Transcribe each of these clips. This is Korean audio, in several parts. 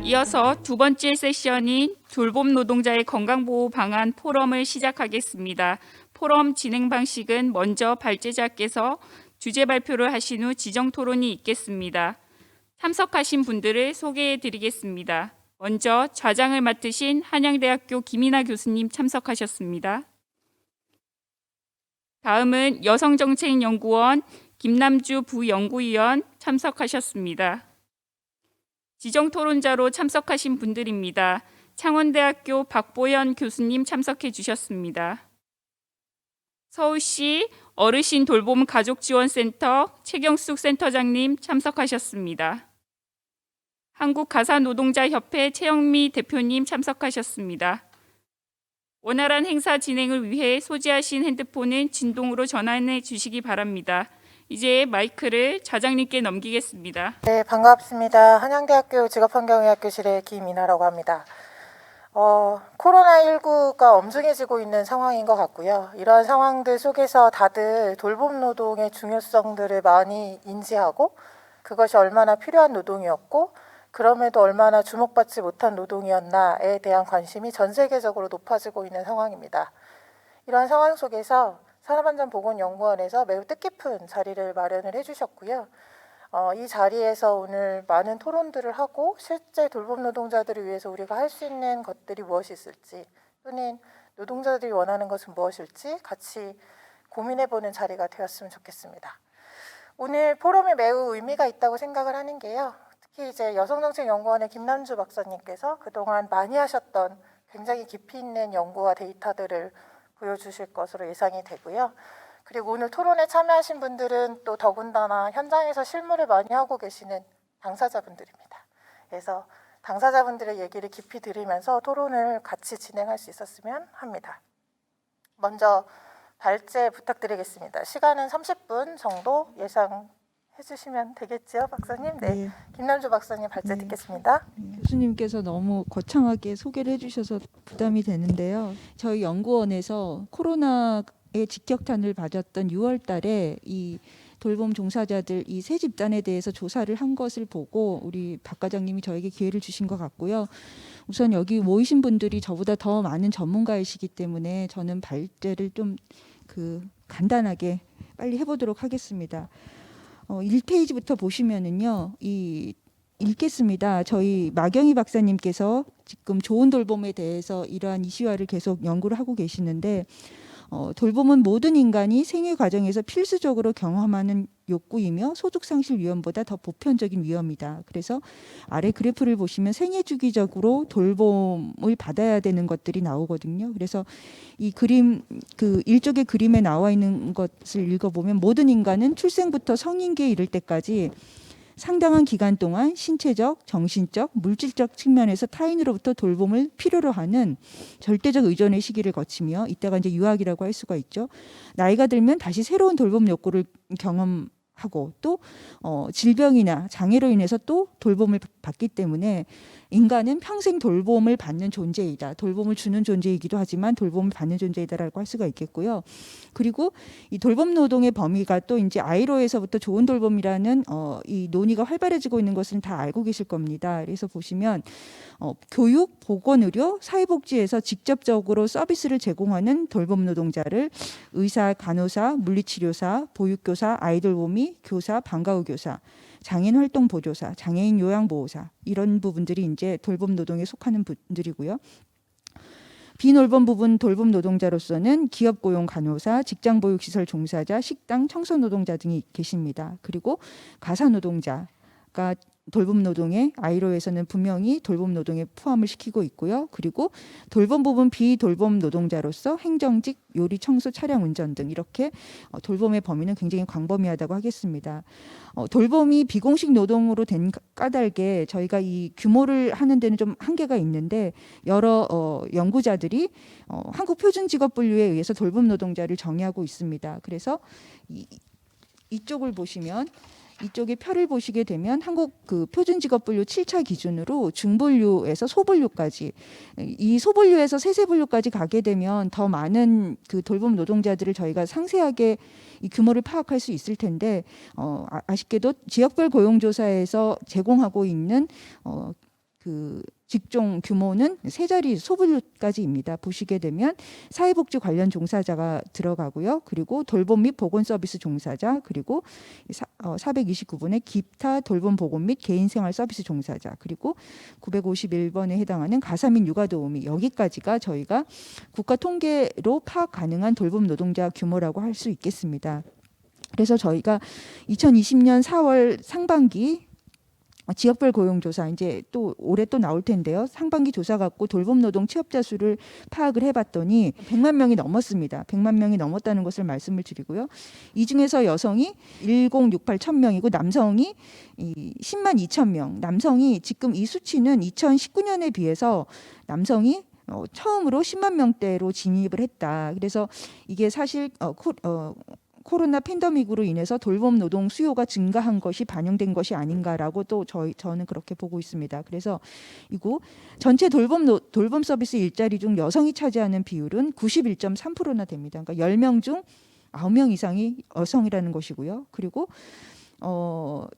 이어서 두 번째 세션인 돌봄 노동자의 건강보호 방안 포럼을 시작하겠습니다. 포럼 진행 방식은 먼저 발제자께서 주제 발표를 하신 후 지정 토론이 있겠습니다. 참석하신 분들을 소개해 드리겠습니다. 먼저 좌장을 맡으신 한양대학교 김이나 교수님 참석하셨습니다. 다음은 여성정책연구원 김남주 부연구위원 참석하셨습니다. 지정 토론자로 참석하신 분들입니다. 창원대학교 박보연 교수님 참석해 주셨습니다. 서울시 어르신 돌봄 가족지원센터 최경숙 센터장님 참석하셨습니다. 한국가사노동자협회 최영미 대표님 참석하셨습니다. 원활한 행사 진행을 위해 소지하신 핸드폰은 진동으로 전환해 주시기 바랍니다. 이제 마이크를 좌장님께 넘기겠습니다. 네, 반갑습니다. 한양대학교 직업환경의학교실의 김이나라고 합니다. 코로나19가 엄중해지고 있는 상황인 것 같고요. 이러한 상황들 속에서 다들 돌봄 노동의 중요성들을 많이 인지하고 그것이 얼마나 필요한 노동이었고 그럼에도 얼마나 주목받지 못한 노동이었나에 대한 관심이 전 세계적으로 높아지고 있는 상황입니다. 이러한 상황 속에서 산업안전보건연구원에서 매우 뜻깊은 자리를 마련을 해주셨고요. 이 자리에서 오늘 많은 토론들을 하고 실제 돌봄 노동자들을 위해서 우리가 할 수 있는 것들이 무엇이 있을지 또는 노동자들이 원하는 것은 무엇일지 같이 고민해보는 자리가 되었으면 좋겠습니다. 오늘 포럼에 매우 의미가 있다고 생각을 하는 게요. 특히 이제 여성정책연구원의 김남주 박사님께서 그동안 많이 하셨던 굉장히 깊이 있는 연구와 데이터들을 보여주실 것으로 예상이 되고요. 그리고 오늘 토론에 참여하신 분들은 또 더군다나 현장에서 실무를 많이 하고 계시는 당사자분들입니다. 그래서 당사자분들의 얘기를 깊이 들으면서 토론을 같이 진행할 수 있었으면 합니다. 먼저 발제 부탁드리겠습니다. 시간은 30분 정도 예상해 주시면 되겠죠, 박사님? 네. 김남주 박사님 발제 듣겠습니다. 교수님께서 너무 거창하게 소개를 해주셔서 부담이 되는데요. 저희 연구원에서 코로나의 직격탄을 맞았던 6월 달에 이 돌봄 종사자들 이 세 집단에 대해서 조사를 한 것을 보고 우리 박 과장님이 저에게 기회를 주신 것 같고요. 우선 여기 모이신 분들이 저보다 더 많은 전문가이시기 때문에 저는 발제를 좀 간단하게 빨리 해보도록 하겠습니다. 1페이지부터 보시면은요, 읽겠습니다. 저희 마경희 박사님께서 지금 좋은 돌봄에 대해서 이러한 이슈화를 계속 연구를 하고 계시는데 돌봄은 모든 인간이 생애 과정에서 필수적으로 경험하는 욕구이며 소득상실 위험보다 더 보편적인 위험이다. 그래서 아래 그래프를 보시면 생애 주기적으로 돌봄을 받아야 되는 것들이 나오거든요. 그래서 이 그림 일쪽의 그림에 나와 있는 것을 읽어보면 모든 인간은 출생부터 성인기에 이를 때까지 상당한 기간 동안 신체적, 정신적, 물질적 측면에서 타인으로부터 돌봄을 필요로 하는 절대적 의존의 시기를 거치며 이때가 이제 유학이라고 할 수가 있죠. 나이가 들면 다시 새로운 돌봄 욕구를 경험하고 또 질병이나 장애로 인해서 또 돌봄을 받기 때문에 인간은 평생 돌봄을 받는 존재이다. 돌봄을 주는 존재이기도 하지만 돌봄을 받는 존재이다라고 할 수가 있겠고요. 그리고 이 돌봄 노동의 범위가 또 이제 아이로에서부터 좋은 돌봄이라는 이 논의가 활발해지고 있는 것은 다 알고 계실 겁니다. 그래서 보시면 교육, 보건의료, 사회복지에서 직접적으로 서비스를 제공하는 돌봄 노동자를 의사, 간호사, 물리치료사, 보육교사, 아이돌보미, 교사, 방과후 교사, 장애인 활동 보조사, 장애인 요양 보호사 이런 부분들이 이제 돌봄 노동에 속하는 분들이고요. 비돌봄 부분 돌봄 노동자로서는 기업 고용 간호사, 직장 보육 시설 종사자, 식당 청소 노동자 등이 계십니다. 그리고 가사 노동자가 돌봄 노동에 아이로에서는 분명히 돌봄 노동에 포함을 시키고 있고요. 그리고 돌봄 부분 비돌봄 노동자로서 행정직, 요리, 청소, 차량 운전 등 이렇게 돌봄의 범위는 굉장히 광범위하다고 하겠습니다. 돌봄이 비공식 노동으로 된 까닭에 저희가 이 규모를 하는 데는 좀 한계가 있는데 여러 연구자들이 한국 표준 직업 분류에 의해서 돌봄 노동자를 정의하고 있습니다. 그래서 이쪽을 보시면 이쪽에 표를 보시게 되면 한국 그 표준직업분류 7차 기준으로 중분류에서 소분류까지, 이 소분류에서 세세분류까지 가게 되면 더 많은 그 돌봄 노동자들을 저희가 상세하게 이 규모를 파악할 수 있을 텐데, 아쉽게도 지역별 고용조사에서 제공하고 있는 그 직종 규모는 세 자리 소분류까지입니다. 보시게 되면 사회복지 관련 종사자가 들어가고요. 그리고 돌봄 및 보건 서비스 종사자, 그리고 429번의 기타 돌봄 보건 및 개인생활 서비스 종사자, 그리고 951번에 해당하는 가사 및 육아 도우미, 여기까지가 저희가 국가 통계로 파악 가능한 돌봄 노동자 규모라고 할 수 있겠습니다. 그래서 저희가 2020년 4월 상반기 지역별 고용조사, 이제 또 올해 또 나올 텐데요. 상반기 조사 갖고 돌봄 노동 취업자 수를 파악을 해봤더니 100만 명이 넘었습니다. 100만 명이 넘었다는 것을 말씀을 드리고요. 이 중에서 여성이 1068 1000명이고 남성이 10만 2천 명. 남성이 지금 이 수치는 2019년에 비해서 남성이 처음으로 10만 명대로 진입을 했다. 그래서 이게 사실 코로나 팬데믹으로 인해서 돌봄 노동 수요가 증가한 것이 반영된 것이 아닌가라고 또 저는 그렇게 보고 있습니다. 그래서 이거 전체 돌봄 서비스 일자리 중 여성이 차지하는 비율은 91.3%나 됩니다. 그러니까 10명 중 9명 이상이 여성이라는 것이고요. 그리고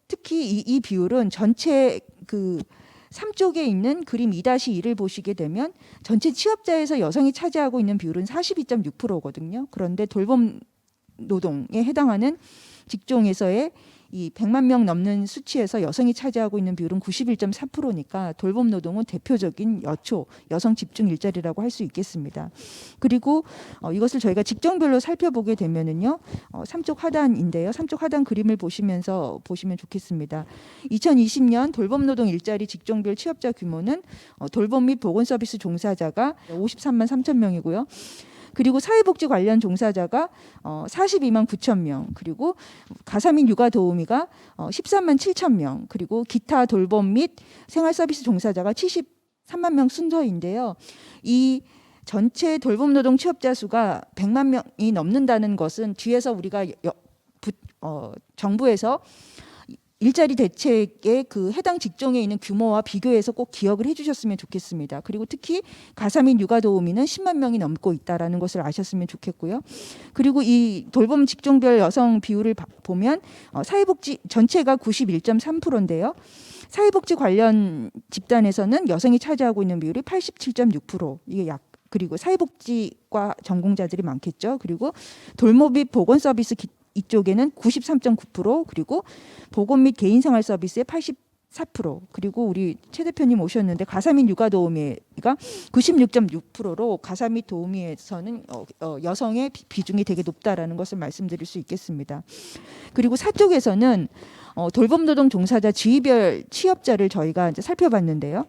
특히 이 비율은 전체 그 3쪽에 있는 그림 2-2를 보시게 되면 전체 취업자에서 여성이 차지하고 있는 비율은 42.6%거든요. 그런데 돌봄 노동에 해당하는 직종에서의 이 100만 명 넘는 수치에서 여성이 차지하고 있는 비율은 91.4%니까 돌봄 노동은 대표적인 여성 집중 일자리라고 할 수 있겠습니다. 그리고 이것을 저희가 직종별로 살펴보게 되면은요, 3쪽 하단인데요. 3쪽 하단 그림을 보시면 좋겠습니다. 2020년 돌봄 노동 일자리 직종별 취업자 규모는 돌봄 및 보건 서비스 종사자가 53만 3천 명이고요. 그리고 사회복지 관련 종사자가 42만 9천 명, 그리고 가사 및 육아 도우미가 13만 7천 명, 그리고 기타 돌봄 및 생활 서비스 종사자가 73만 명 순서인데요. 이 전체 돌봄 노동 취업자 수가 100만 명이 넘는다는 것은 뒤에서 우리가 정부에서 일자리 대책의 그 해당 직종에 있는 규모와 비교해서 꼭 기억을 해주셨으면 좋겠습니다. 그리고 특히 가사 및 육아 도우미는 10만 명이 넘고 있다라는 것을 아셨으면 좋겠고요. 그리고 이 돌봄 직종별 여성 비율을 보면 사회복지 전체가 91.3%인데요. 사회복지 관련 집단에서는 여성이 차지하고 있는 비율이 87.6%. 이게 그리고 사회복지과 전공자들이 많겠죠. 그리고 돌봄 및 보건 서비스 이쪽에는 93.9%, 그리고 보건 및 개인생활 서비스의 84%, 그리고 우리 최 대표님 오셨는데 가사 및 육아 도우미가 96.6%로 가사 및 도우미에서는 여성의 비중이 되게 높다라는 것을 말씀드릴 수 있겠습니다. 그리고 사쪽에서는 돌봄 노동 종사자 지위별 취업자를 저희가 이제 살펴봤는데요.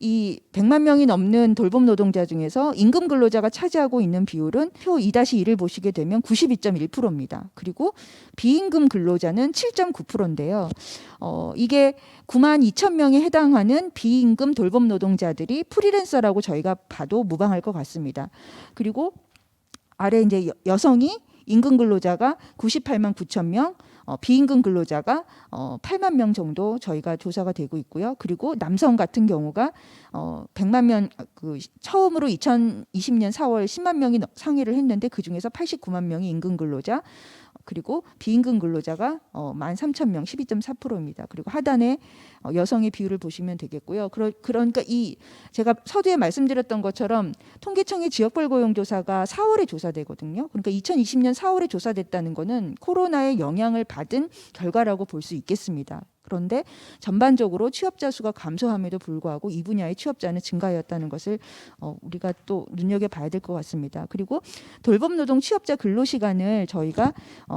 이 100만 명이 넘는 돌봄 노동자 중에서 임금 근로자가 차지하고 있는 비율은 표 2-2를 보시게 되면 92.1%입니다. 그리고 비임금 근로자는 7.9%인데요. 이게 9만 2천 명에 해당하는 비임금 돌봄 노동자들이 프리랜서라고 저희가 봐도 무방할 것 같습니다. 그리고 아래 이제 여성이 임금 근로자가 98만 9천 명, 비임금 근로자가 8만 명 정도 저희가 조사가 되고 있고요. 그리고 남성 같은 경우가 100만 명, 처음으로 2020년 4월 10만 명이 상회를 했는데 그 중에서 89만 명이 임금 근로자, 그리고 비임금 근로자가 13,000명, 12.4%입니다. 그리고 하단에 여성의 비율을 보시면 되겠고요. 그러니까 제가 서두에 말씀드렸던 것처럼 통계청의 지역별 고용조사가 4월에 조사되거든요. 그러니까 2020년 4월에 조사됐다는 것은 코로나의 영향을 받은 결과라고 볼 수 있겠습니다. 그런데 전반적으로 취업자 수가 감소함에도 불구하고 이 분야의 취업자는 증가하였다는 것을 우리가 또 눈여겨봐야 될 것 같습니다. 그리고 돌봄 노동 취업자 근로시간을 저희가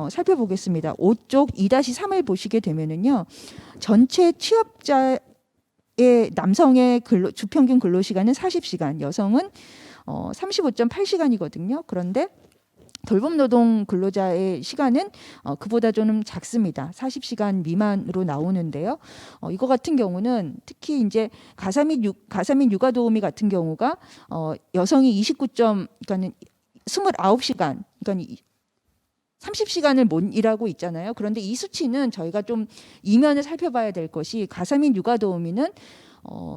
살펴보겠습니다. 5쪽 2-3을 보시게 되면은요, 전체 취업자의 남성의 주평균 근로시간은 40시간, 여성은 35.8시간이거든요. 그런데 돌봄 노동 근로자의 시간은 그보다 좀 작습니다. 40시간 미만으로 나오는데요. 이거 같은 경우는 특히 이제 가사 및 육아 도우미 같은 경우가 여성이 29점, 그러니까는 29시간, 그러니까 30시간을 못 일하고 있잖아요. 그런데 이 수치는 저희가 좀 이면을 살펴봐야 될 것이 가사민 육아도우미는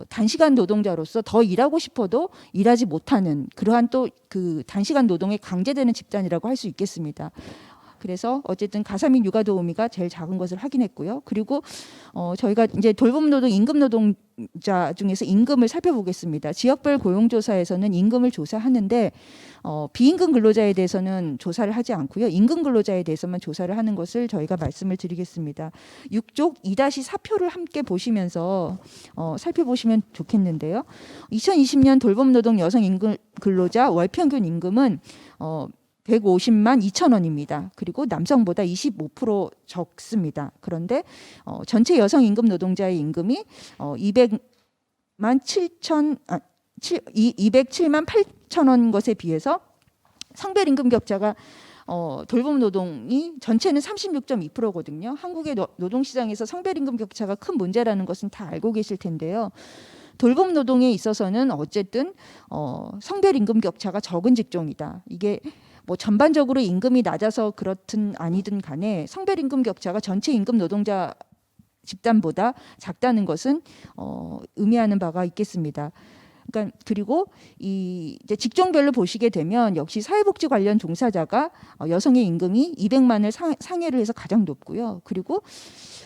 단시간 노동자로서 더 일하고 싶어도 일하지 못하는 그러한 또 그 단시간 노동에 강제되는 집단이라고 할 수 있겠습니다. 그래서 어쨌든 가사민 육아도우미가 제일 작은 것을 확인했고요. 그리고 저희가 이제 돌봄노동 임금노동자 중에서 임금을 살펴보겠습니다. 지역별 고용조사에서는 임금을 조사하는데 비임금 근로자에 대해서는 조사를 하지 않고요. 임금 근로자에 대해서만 조사를 하는 것을 저희가 말씀을 드리겠습니다. 6쪽 2-4표를 함께 보시면서 살펴보시면 좋겠는데요. 2020년 돌봄노동 여성 임금 근로자 월평균 임금은 150만 2천 원입니다. 그리고 남성보다 25% 적습니다. 그런데 전체 여성 임금 노동자의 임금이 207만 8천 원 것에 비해서 성별 임금 격차가 돌봄 노동이 전체는 36.2%거든요. 한국의 노동시장에서 성별 임금 격차가 큰 문제라는 것은 다 알고 계실 텐데요. 돌봄 노동에 있어서는 어쨌든 성별 임금 격차가 적은 직종이다. 이게 뭐 전반적으로 임금이 낮아서 그렇든 아니든 간에 성별 임금 격차가 전체 임금 노동자 집단보다 작다는 것은 의미하는 바가 있겠습니다. 그러니까 그리고 이제 직종별로 보시게 되면 역시 사회복지 관련 종사자가 여성의 임금이 200만을 상회를 해서 가장 높고요. 그리고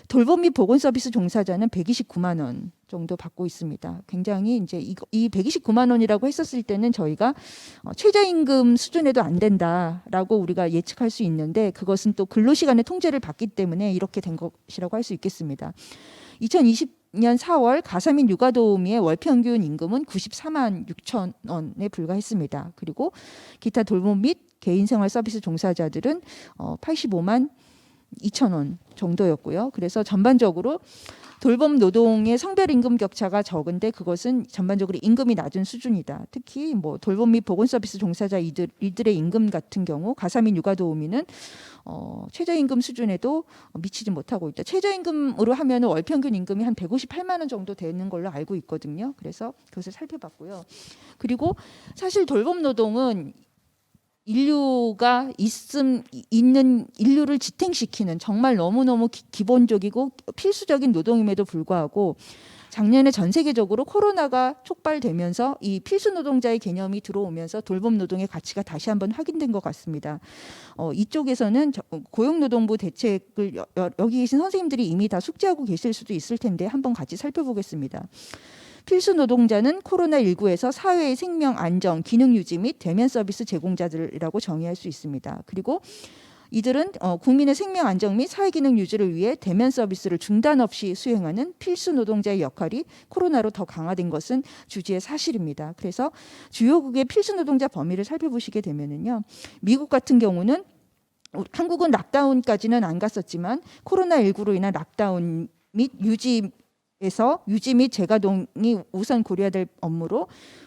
돌봄 및 보건 서비스 종사자는 129만 원 정도 받고 있습니다. 굉장히 이제 이 129만 원이라고 했었을 때는 저희가 최저임금 수준에도 안 된다라고 우리가 예측할 수 있는데 그것은 또 근로시간의 통제를 받기 때문에 이렇게 된 것이라고 할 수 있겠습니다. 2020년 4월 가사민 육아도우미의 월평균 임금은 94만 6천 원에 불과했습니다. 그리고 기타 돌봄 및 개인생활 서비스 종사자들은 85만 2천 원 정도였고요. 그래서 전반적으로 돌봄 노동의 성별 임금 격차가 적은데 그것은 전반적으로 임금이 낮은 수준이다. 특히 뭐 돌봄 및 보건 서비스 종사자 이들의 임금 같은 경우 가사민 육아도우미는 최저임금 수준에도 미치지 못하고 있다. 최저임금으로 하면 월평균 임금이 한 158만 원 정도 되는 걸로 알고 있거든요. 그래서 그것을 살펴봤고요. 그리고 사실 돌봄 노동은 인류가 있는 인류를 지탱시키는 정말 너무너무 기본적이고 필수적인 노동임에도 불구하고 작년에 전 세계적으로 코로나가 촉발되면서 이 필수 노동자의 개념이 들어오면서 돌봄 노동의 가치가 다시 한번 확인된 것 같습니다. 이쪽에서는 고용노동부 대책을 여기 계신 선생님들이 이미 다 숙지하고 계실 수도 있을 텐데 한번 같이 살펴보겠습니다. 필수 노동자는 코로나19에서 사회의 생명 안정, 기능 유지 및 대면 서비스 제공자들이라고 정의할 수 있습니다. 그리고 이들은 국민의 생명 안정 및 사회 기능 유지를 위해 대면 서비스를 중단 없이 수행하는 필수 노동자의 역할이 코로나로 더 강화된 것은 주지의 사실입니다. 그래서 주요국의 필수 노동자 범위를 살펴보시게 되면은요, 미국 같은 경우는 한국은 락다운까지는 안 갔었지만 코로나19로 인한 락다운 및 유지 및 재가동이 우선 고려될 업무로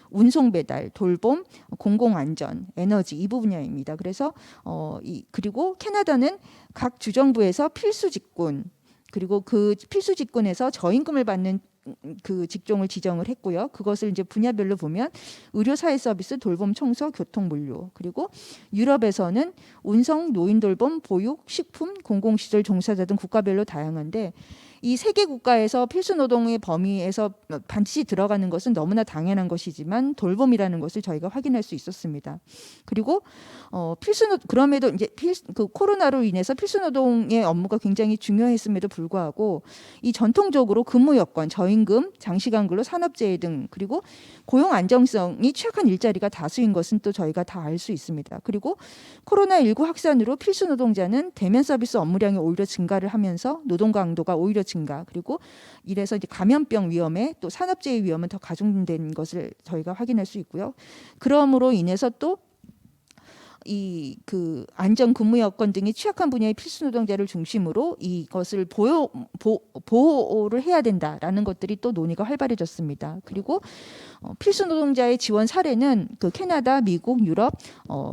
운송 배달, 돌봄, 공공안전, 에너지 이 분야입니다. 그래서 그리고 캐나다는 각 주정부에서 필수 직군 그리고 그 필수 직군에서 저임금을 받는 그 직종을 지정을 했고요. 그것을 이제 분야별로 보면 의료 사회 서비스, 돌봄, 청소, 교통, 물류. 그리고 유럽에서는 운송, 노인 돌봄, 보육, 식품, 공공시설 종사자 등 국가별로 다양한데 이 세 개 국가에서 필수 노동의 범위에서 반드시 들어가는 것은 너무나 당연한 것이지만 돌봄이라는 것을 저희가 확인할 수 있었습니다. 그리고 그럼에도 이제 그 코로나로 인해서 필수 노동의 업무가 굉장히 중요했음에도 불구하고 이 전통적으로 근무 여건, 저임금, 장시간 근로, 산업재해 등 그리고 고용 안정성이 취약한 일자리가 다수인 것은 또 저희가 다 알 수 있습니다. 그리고 코로나19 확산으로 필수 노동자는 대면 서비스 업무량이 오히려 증가를 하면서 노동 강도가 오히려 증가 그리고 이래서 이제 감염병 위험에 또 산업재해 위험은 더 가중된 것을 저희가 확인할 수 있고요. 그러므로 인해서 또 이 그 안전 근무 여건 등이 취약한 분야의 필수 노동자를 중심으로 이것을 보호를 해야 된다라는 것들이 또 논의가 활발해졌습니다. 그리고 필수 노동자의 지원 사례는 그 캐나다, 미국, 유럽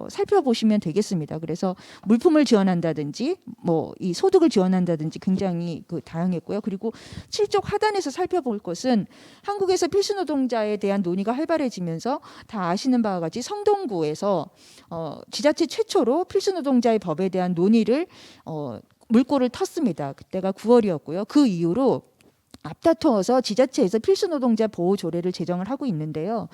살펴보시면 되겠습니다. 그래서 물품을 지원한다든지 뭐 이 소득을 지원한다든지 굉장히 그 다양했고요. 그리고 7쪽 하단에서 살펴볼 것은 한국에서 필수 노동자에 대한 논의가 활발해지면서 다 아시는 바와 같이 성동구에서 지자체 최초로 필수 노동자의 법에 대한 논의를 물꼬를 텄습니다. 그때가 9월이었고요. 그 이후로 앞다퉈서 지자체에서 필수 노동자 보호 조례를 제정을 하고 있는데요.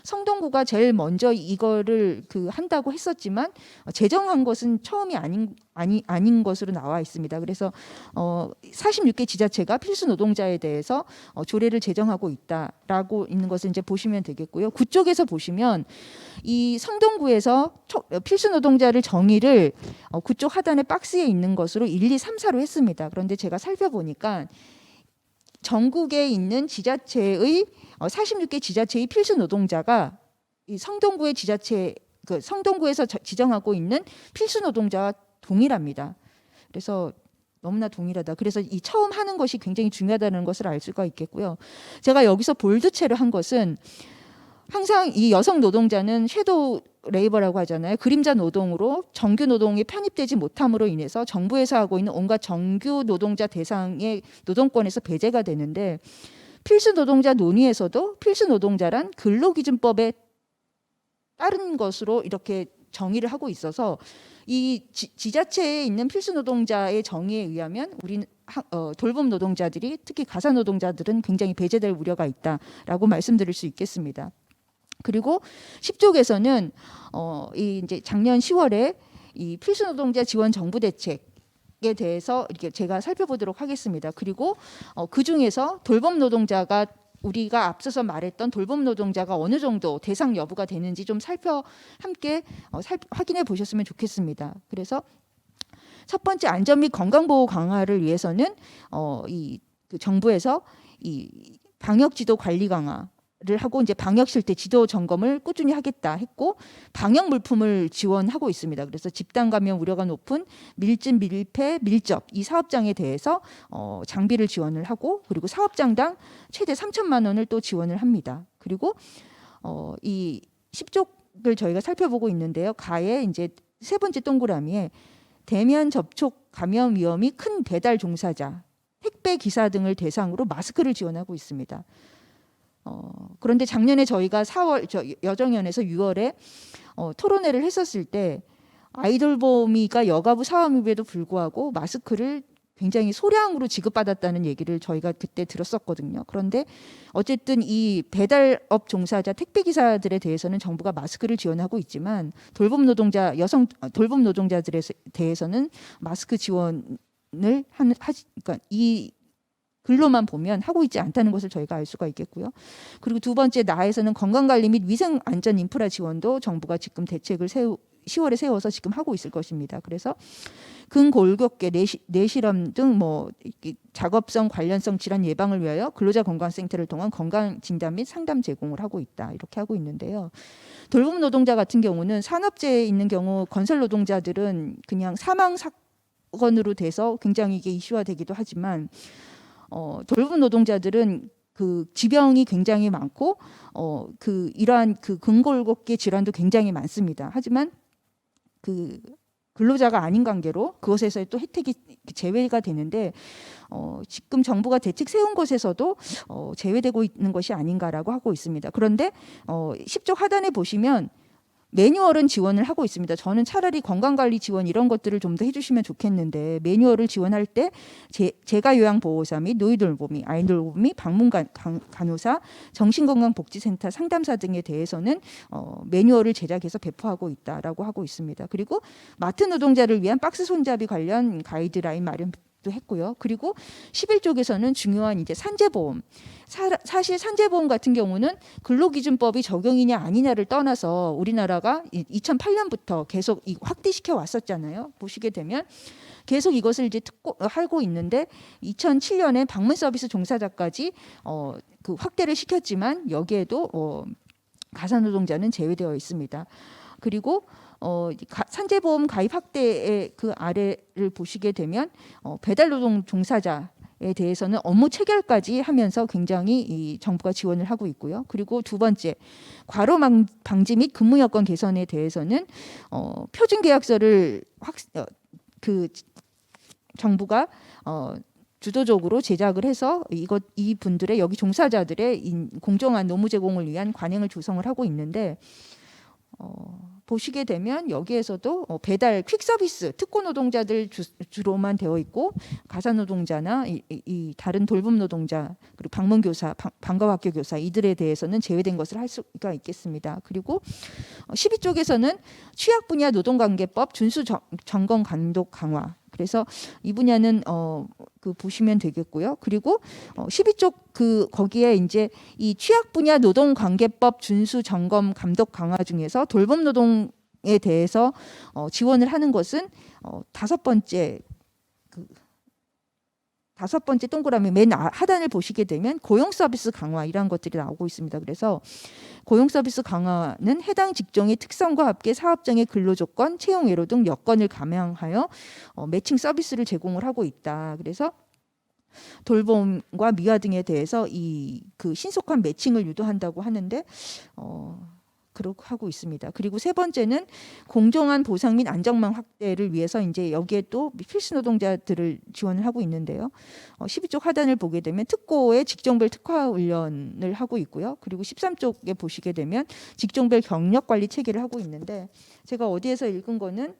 성동구가 제일 먼저 이거를 한다고 했었지만 제정한 것은 처음이 아닌 것으로 나와 있습니다. 그래서 46개 지자체가 필수 노동자에 대해서 조례를 제정하고 있다라고 있는 것을 이제 보시면 되겠고요. 그쪽에서 보시면 이 성동구에서 필수 노동자를 정의를 그쪽 하단의 박스에 있는 것으로 1, 2, 3, 4로 했습니다. 그런데 제가 살펴보니까 전국에 있는 지자체의 46개 지자체의 필수 노동자가 이 성동구의 지자체 성동구에서 지정하고 있는 필수 노동자와 동일합니다. 그래서 너무나 동일하다. 그래서 이 처음 하는 것이 굉장히 중요하다는 것을 알 수가 있겠고요. 제가 여기서 볼드체를 한 것은 항상 이 여성 노동자는 섀도우 레이버라고 하잖아요. 그림자 노동으로 정규 노동에 편입되지 못함으로 인해서 정부에서 하고 있는 온갖 정규 노동자 대상의 노동권에서 배제가 되는데 필수 노동자 논의에서도 필수 노동자란 근로기준법에 따른 것으로 이렇게 정의를 하고 있어서 이 지자체에 있는 필수 노동자의 정의에 의하면 우리는 돌봄 노동자들이 특히 가사 노동자들은 굉장히 배제될 우려가 있다라고 말씀드릴 수 있겠습니다. 그리고 10쪽에서는 이 이제 작년 10월에 이 필수 노동자 지원 정부 대책에 대해서 이렇게 제가 살펴보도록 하겠습니다. 그리고 그 중에서 돌봄 노동자가 우리가 앞서서 말했던 돌봄 노동자가 어느 정도 대상 여부가 되는지 좀 함께 확인해 보셨으면 좋겠습니다. 그래서 첫 번째 안전 및 건강 보호 강화를 위해서는 그 정부에서 이 방역 지도 관리 강화 를 하고 이제 방역 실태 지도 점검을 꾸준히 하겠다 했고 방역 물품을 지원하고 있습니다. 그래서 집단 감염 우려가 높은 밀집, 밀폐, 밀접 이 사업장에 대해서 장비를 지원을 하고 그리고 사업장당 최대 3천만 원을 또 지원을 합니다. 그리고 이 10쪽을 저희가 살펴보고 있는데요. 가에 이제 세 번째 동그라미에 대면 접촉 감염 위험이 큰 배달 종사자, 택배 기사 등을 대상으로 마스크를 지원하고 있습니다. 그런데 작년에 저희가 4월 여정연에서 6월에 토론회를 했었을 때 아이돌봄이가 여가부 사업임에도 불구하고 마스크를 굉장히 소량으로 지급받았다는 얘기를 저희가 그때 들었었거든요. 그런데 어쨌든 이 배달업 종사자 택배 기사들에 대해서는 정부가 마스크를 지원하고 있지만 여성 돌봄 노동자들에 대해서는 마스크 지원을 그러니까 이 글로만 보면 하고 있지 않다는 것을 저희가 알 수가 있겠고요. 그리고 두 번째 나에서는 건강관리 및 위생안전 인프라 지원도 정부가 지금 대책을 10월에 세워서 지금 하고 있을 것입니다. 그래서 근골격계 뇌실험 등 작업성 관련성 질환 예방을 위하여 근로자 건강센터를 통한 건강 진단 및 상담 제공을 하고 있다. 이렇게 하고 있는데요. 돌봄 노동자 같은 경우는 산업재해에 있는 경우 건설 노동자들은 그냥 사망 사건으로 돼서 굉장히 이게 이슈화되기도 하지만 돌봄 노동자들은 그 지병이 굉장히 많고 이러한 그 근골격계 질환도 굉장히 많습니다. 하지만 그 근로자가 아닌 관계로 그것에서 또 혜택이 제외가 되는데 지금 정부가 대책 세운 것에서도 제외되고 있는 것이 아닌가라고 하고 있습니다. 그런데 10쪽 하단에 보시면 매뉴얼은 지원을 하고 있습니다. 저는 차라리 건강관리 지원 이런 것들을 좀 더 해주시면 좋겠는데 매뉴얼을 지원할 때 재가요양보호사 및 노인돌보미, 아이돌보미, 방문간호사, 정신건강복지센터 상담사 등에 대해서는 매뉴얼을 제작해서 배포하고 있다라고 하고 있습니다. 그리고 마트 노동자를 위한 박스 손잡이 관련 가이드라인 마련도 했고요. 그리고 11쪽에서는 중요한 이제 산재보험. 사실 산재보험 같은 경우는 근로기준법이 적용이냐 아니냐를 떠나서 우리나라가 2008년부터 계속 확대시켜 왔었잖아요. 보시게 되면 계속 이것을 이제 하고 있는데 2007년에 방문 서비스 종사자까지 그 확대를 시켰지만 여기에도 가사 노동자는 제외되어 있습니다. 그리고 산재보험 가입 확대의 그 아래를 보시게 되면 배달노동 종사자 에 대해서는 업무 체결까지 하면서 굉장히 이 정부가 지원을 하고 있고요. 그리고 두 번째, 과로 방지 및 근무 여건 개선에 대해서는 표준 계약서를 그 정부가 주도적으로 제작을 해서 이 분들의 여기 종사자들의 공정한 노무 제공을 위한 관행을 조성을 하고 있는데 보시게 되면 여기에서도 배달 퀵 서비스 특고 노동자들 주로만 되어 있고 가사 노동자나 이 다른 돌봄 노동자 그리고 방문 교사, 방과학교 교사 이들에 대해서는 제외된 것을 할 수가 있겠습니다. 그리고 12쪽에서는 취약 분야 노동관계법 준수 점검 감독 강화. 그래서 이 분야는 그 보시면 되겠고요. 그리고 12쪽 거기에 이제 이 취약 분야 노동관계법 준수 점검 감독 강화 중에서 돌봄 노동에 대해서 지원을 하는 것은 다섯 번째 동그라미 맨 하단을 보시게 되면 고용 서비스 강화 이런 것들이 나오고 있습니다. 그래서 고용 서비스 강화는 해당 직종의 특성과 함께 사업장의 근로조건, 채용 예로 등 여건을 감안하여 매칭 서비스를 제공을 하고 있다. 그래서 돌봄과 미화 등에 대해서 그 신속한 매칭을 유도한다고 하는데 그렇게 하고 있습니다. 그리고 세 번째는 공정한 보상 및 안정망 확대를 위해서 이제 여기에 또 필수 노동자들을 지원을 하고 있는데요. 12쪽 하단을 보게 되면 특고의 직종별 특화 훈련을 하고 있고요. 그리고 13쪽에 보시게 되면 직종별 경력 관리 체계를 하고 있는데 제가 어디에서 읽은 거는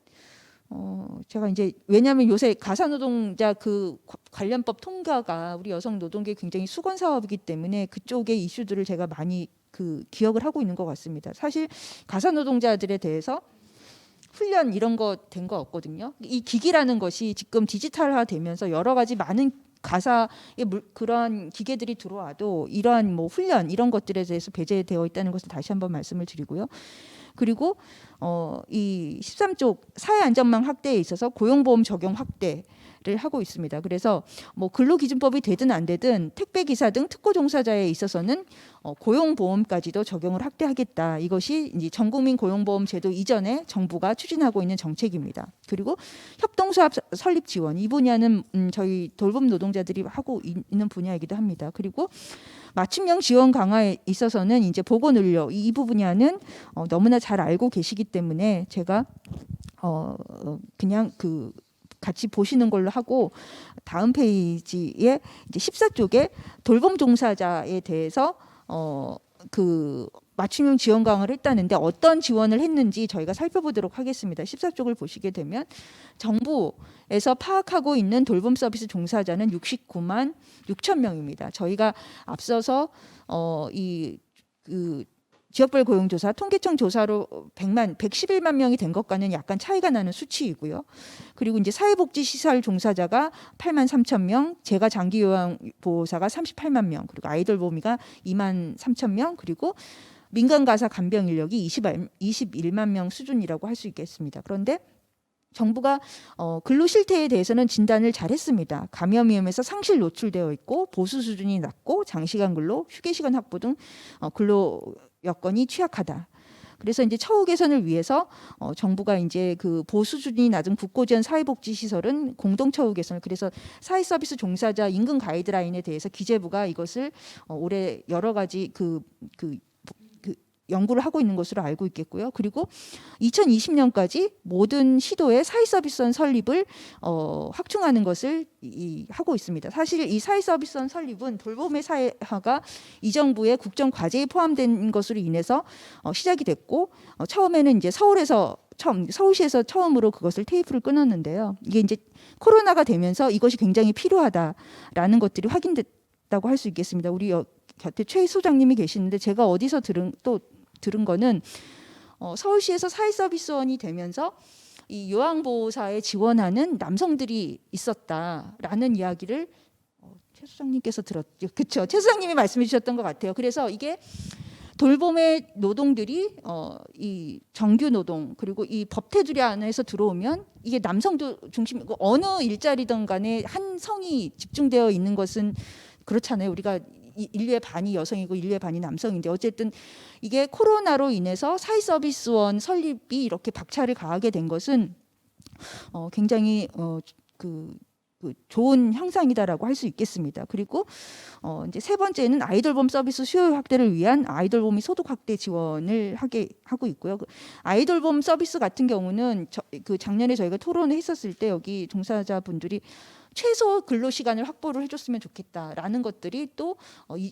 제가 이제 왜냐하면 요새 가사노동자 그 관련법 통과가 우리 여성 노동계 굉장히 수건 사업이기 때문에 그쪽의 이슈들을 제가 많이 기억을 하고 있는 것 같습니다. 사실 가사노동자들에 대해서 훈련 이런 거 된 거 없거든요. 이 기기라는 것이 지금 디지털화되면서 여러 가지 많은 가사의 그런 기계들이 들어와도 이러한 뭐 훈련 이런 것들에 대해서 배제되어 있다는 것을 다시 한번 말씀을 드리고요. 그리고 이 13쪽 사회 안전망 확대에 있어서 고용보험 적용 확대를 하고 있습니다. 그래서 뭐 근로기준법이 되든 안 되든 택배기사 등 특고 종사자에 있어서는 고용보험까지도 적용을 확대하겠다. 이것이 이제 전국민 고용보험 제도 이전에 정부가 추진하고 있는 정책입니다. 그리고 협동조합 설립 지원 이 분야는 저희 돌봄 노동자들이 하고 있는 분야이기도 합니다. 그리고 맞춤형 지원 강화에 있어서는 이제 보건의료 이 부분야는 너무나 잘 알고 계시기 때문에 제가 그냥 같이 보시는 걸로 하고 다음 페이지에 이제 14쪽에 돌봄 종사자에 대해서 맞춤형 지원 강화를 했다는데 어떤 지원을 했는지 저희가 살펴보도록 하겠습니다. 14쪽을 보시게 되면 정부에서 파악하고 있는 돌봄 서비스 종사자는 69만 6천 명입니다. 저희가 앞서서 지역별 고용조사 통계청 조사로 111만 명이 된 것과는 약간 차이가 나는 수치이고요. 그리고 이제 사회복지시설 종사자가 8만 3천 명, 재가 장기요양보호사가 38만 명, 그리고 아이돌보미가 2만 3천 명, 그리고 민간가사 간병 인력이 21만 명 수준이라고 할 수 있겠습니다. 그런데 정부가 근로 실태에 대해서는 진단을 잘했습니다. 감염 위험에서 상실 노출되어 있고 보수 수준이 낮고 장시간 근로, 휴게 시간 확보 등 근로 여건이 취약하다. 그래서 이제 처우 개선을 위해서 정부가 이제 그 보수 수준이 낮은 국고지원 사회복지 시설은 공동 처우 개선을 그래서 사회 서비스 종사자 임금 가이드라인에 대해서 기재부가 이것을 올해 여러 가지 연구를 하고 있는 것으로 알고 있겠고요. 그리고 2020년까지 모든 시도에 사회서비스원 설립을 확충하는 것을 하고 있습니다. 사실 이 사회서비스원 설립은 돌봄의 사회화가 이 정부의 국정과제에 포함된 것으로 인해서 시작이 됐고 처음에는 이제 서울시에서 처음으로 그것을 테이프를 끊었는데요. 이게 이제 코로나가 되면서 이것이 굉장히 필요하다라는 것들이 확인됐다고 할 수 있겠습니다. 우리 곁에 최 소장님이 계시는데 제가 어디서 들은 거는 서울시에서 사회서비스원이 되면서 이 요양보호사에 지원하는 남성들이 있었다라는 이야기를 최 소장님께서 들었죠. 그렇죠. 최 소장님이 말씀해 주셨던 것 같아요. 그래서 이게 돌봄의 노동들이 이 정규 노동 그리고 이 법 테두리 안에서 들어오면 이게 남성도 중심이고 어느 일자리든 간에 한 성이 집중되어 있는 것은 그렇잖아요. 우리가 인류의 반이 여성이고 인류의 반이 남성인데 어쨌든 이게 코로나로 인해서 사회서비스원 설립이 이렇게 박차를 가하게 된 것은 굉장히 그 좋은 향상이다라고 할 수 있겠습니다. 그리고 이제 세 번째는 아이돌봄 서비스 수요 확대를 위한 아이돌봄이 소득 확대 지원을 하고 있고요. 그 아이돌봄 서비스 같은 경우는 그 작년에 저희가 토론을 했었을 때 여기 종사자분들이 최소 근로 시간을 확보를 해줬으면 좋겠다라는 것들이 또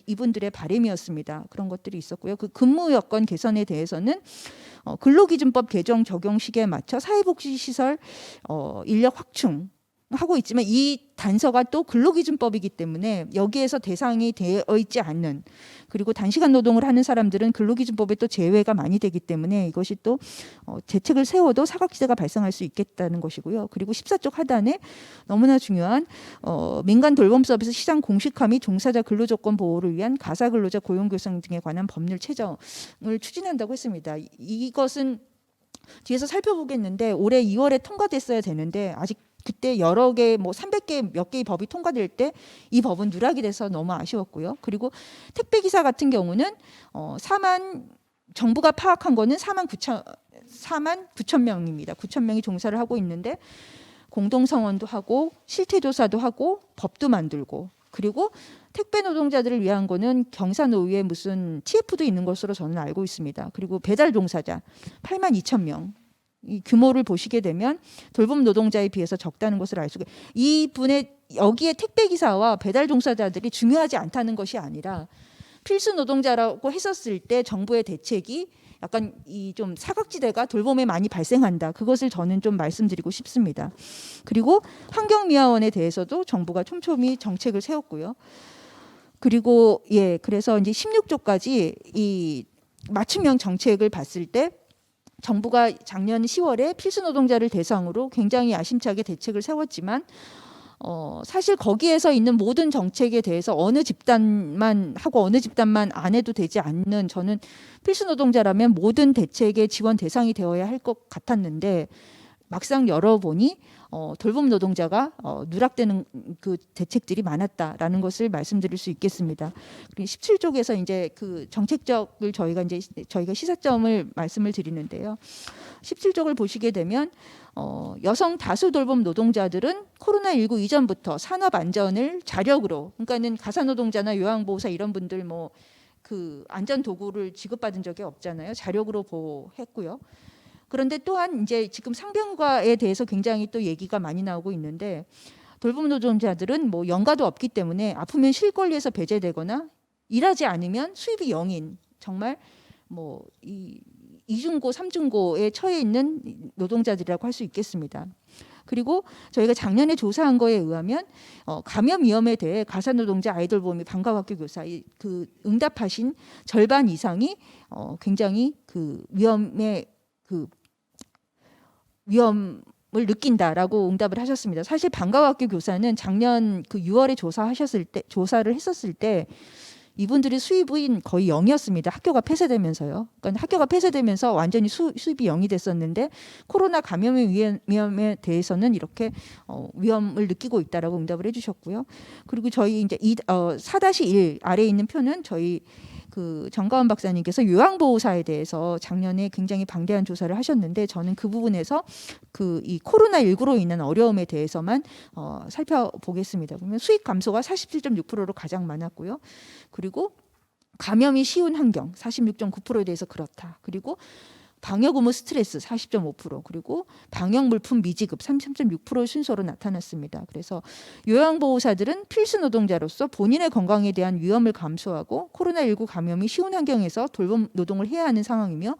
이분들의 바람이었습니다. 그런 것들이 있었고요. 그 근무 여건 개선에 대해서는 근로기준법 개정 적용 시기에 맞춰 사회복지시설 인력 확충 하고 있지만 이 단서가 또 근로기준법이기 때문에 여기에서 대상이 되어 있지 않는, 그리고 단시간 노동을 하는 사람들은 근로기준법에 또 제외가 많이 되기 때문에 이것이 또 대책을 세워도 사각지대가 발생할 수 있겠다는 것이고요. 그리고 14쪽 하단에 너무나 중요한 민간 돌봄 서비스 시장 공식화 및 종사자 근로조건 보호를 위한 가사 근로자 고용 교정 등에 관한 법률 제정을 추진한다고 했습니다. 이것은 뒤에서 살펴보겠는데 올해 2월에 통과됐어야 되는데 아직 그때 여러 개 뭐 300개 몇 개의 법이 통과될 때 이 법은 누락이 돼서 너무 아쉬웠고요. 그리고 택배 기사 같은 경우는 정부가 파악한 거는 4만 9천 명입니다. 9천 명이 종사를 하고 있는데 공동성원도 하고 실태조사도 하고 법도 만들고, 그리고 택배 노동자들을 위한 거는 경사노위에 무슨 TF도 있는 것으로 저는 알고 있습니다. 그리고 배달 종사자 8만 2천 명. 이 규모를 보시게 되면 돌봄 노동자에 비해서 적다는 것을 알 수가. 이분의 여기에 택배 기사와 배달 종사자들이 중요하지 않다는 것이 아니라 필수 노동자라고 했었을 때 정부의 대책이 약간 이 좀 사각지대가 돌봄에 많이 발생한다. 그것을 저는 좀 말씀드리고 싶습니다. 그리고 환경미화원에 대해서도 정부가 촘촘히 정책을 세웠고요. 그리고 그래서 이제 16조까지 이 맞춤형 정책을 봤을 때 정부가 작년 10월에 필수 노동자를 대상으로 굉장히 야심차게 대책을 세웠지만 사실 거기에서 있는 모든 정책에 대해서 어느 집단만 하고 어느 집단만 안 해도 되지 않는, 저는 필수 노동자라면 모든 대책의 지원 대상이 되어야 할 것 같았는데 막상 열어보니 돌봄 노동자가 누락되는 그 대책들이 많았다라는 것을 말씀드릴 수 있겠습니다. 17쪽에서 이제 그 정책적을 저희가 시사점을 말씀을 드리는데요. 17쪽을 보시게 되면 여성 다수 돌봄 노동자들은 코로나19 이전부터 산업 안전을 자력으로, 그러니까는 가사 노동자나 요양보호사 이런 분들 뭐 그 안전 도구를 지급받은 적이 없잖아요. 자력으로 보호했고요. 그런데 또한 이제 지금 상병과에 대해서 굉장히 또 얘기가 많이 나오고 있는데 돌봄 노동자들은 뭐 연가도 없기 때문에 아프면 실권리에서 배제되거나 일하지 않으면 수입이 0인 정말 뭐 이 이중고, 삼중고에 처해 있는 노동자들이라고 할 수 있겠습니다. 그리고 저희가 작년에 조사한 거에 의하면 감염 위험에 대해 가사노동자, 아이돌보험이 방과학교 교사 그 응답하신 절반 이상이 굉장히 그 위험을 느낀다라고 응답을 하셨습니다. 사실 방과학교 교사는 작년 그 6월에 조사를 했었을 때 이분들이 수입은 거의 0이었습니다. 학교가 폐쇄되면서요. 그러니까 학교가 폐쇄되면서 완전히 수입이 0이 됐었는데 코로나 감염의 위험에 대해서는 이렇게 위험을 느끼고 있다라고 응답을 해주셨고요. 그리고 저희 이제 4-1 아래에 있는 표는 저희 그 정가원 박사님께서 요양보호사에 대해서 작년에 굉장히 방대한 조사를 하셨는데 저는 그 부분에서 그 이 코로나19로 인한 어려움에 대해서만 살펴보겠습니다. 보면 수익 감소가 47.6%로 가장 많았고요. 그리고 감염이 쉬운 환경 46.9%에 대해서 그렇다. 그리고 방역 의무 스트레스 40.5%, 그리고 방역 물품 미지급 33.6% 순서로 나타났습니다. 그래서 요양보호사들은 필수 노동자로서 본인의 건강에 대한 위험을 감수하고 코로나19 감염이 쉬운 환경에서 돌봄 노동을 해야 하는 상황이며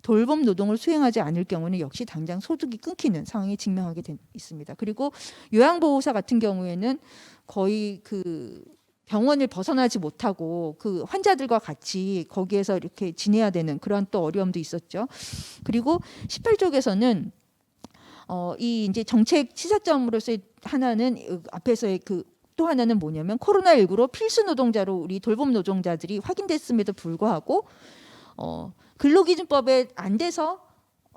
돌봄 노동을 수행하지 않을 경우는 역시 당장 소득이 끊기는 상황에 직면하게 있습니다. 그리고 요양보호사 같은 경우에는 거의 그 병원을 벗어나지 못하고 그 환자들과 같이 거기에서 이렇게 지내야 되는 그런 또 어려움도 있었죠. 그리고 18쪽에서는 이 이제 정책 시사점으로서의 하나는 앞에서의 그 또 하나는 뭐냐면 코로나19로 필수 노동자로 우리 돌봄 노동자들이 확인됐음에도 불구하고 근로기준법에 안 돼서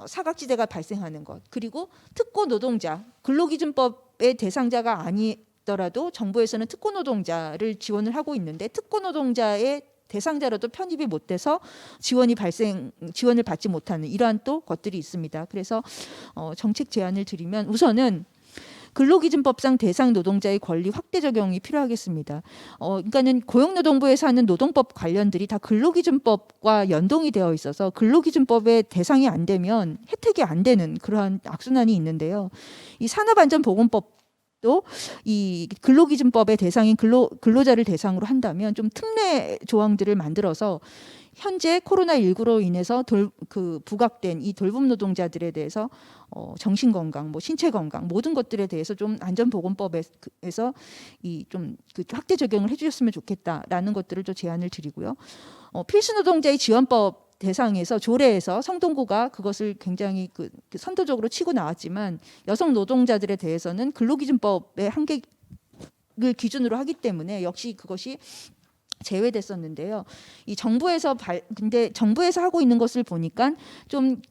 사각지대가 발생하는 것, 그리고 특고 노동자 근로기준법의 대상자가 아니더라도 정부에서는 특고 노동자를 지원을 하고 있는데 특고 노동자의 대상자로도 편입이 못 돼서 지원을 받지 못하는 이러한 또 것들이 있습니다. 그래서 정책 제안을 드리면 우선은 근로기준법상 대상 노동자의 권리 확대 적용이 필요하겠습니다. 그러니까는 고용노동부에서 하는 노동법 관련들이 다 근로기준법과 연동이 되어 있어서 근로기준법의 대상이 안 되면 혜택이 안 되는 그러한 악순환이 있는데요. 이 산업안전보건법 또 이 근로기준법의 대상인 근로자를 대상으로 한다면 좀 특례 조항들을 만들어서 현재 코로나19로 인해서 부각된 이 돌봄 노동자들에 대해서 정신건강, 뭐 신체건강 모든 것들에 대해서 좀 안전보건법에서 이 좀 그 확대 적용을 해주셨으면 좋겠다라는 것들을 좀 제안을 드리고요. 필수노동자의 지원법 대상에서 조례에서 성동구가 그것을 굉장히 그 선도적으로 치고 나왔지만 여성 노동자들에 대해서는 근로기준법의 한계를 기준으로 하기 때문에 역시 그것이 제외됐었는데요. 이 근데 정부에서 하고 있는 것을 보니까 좀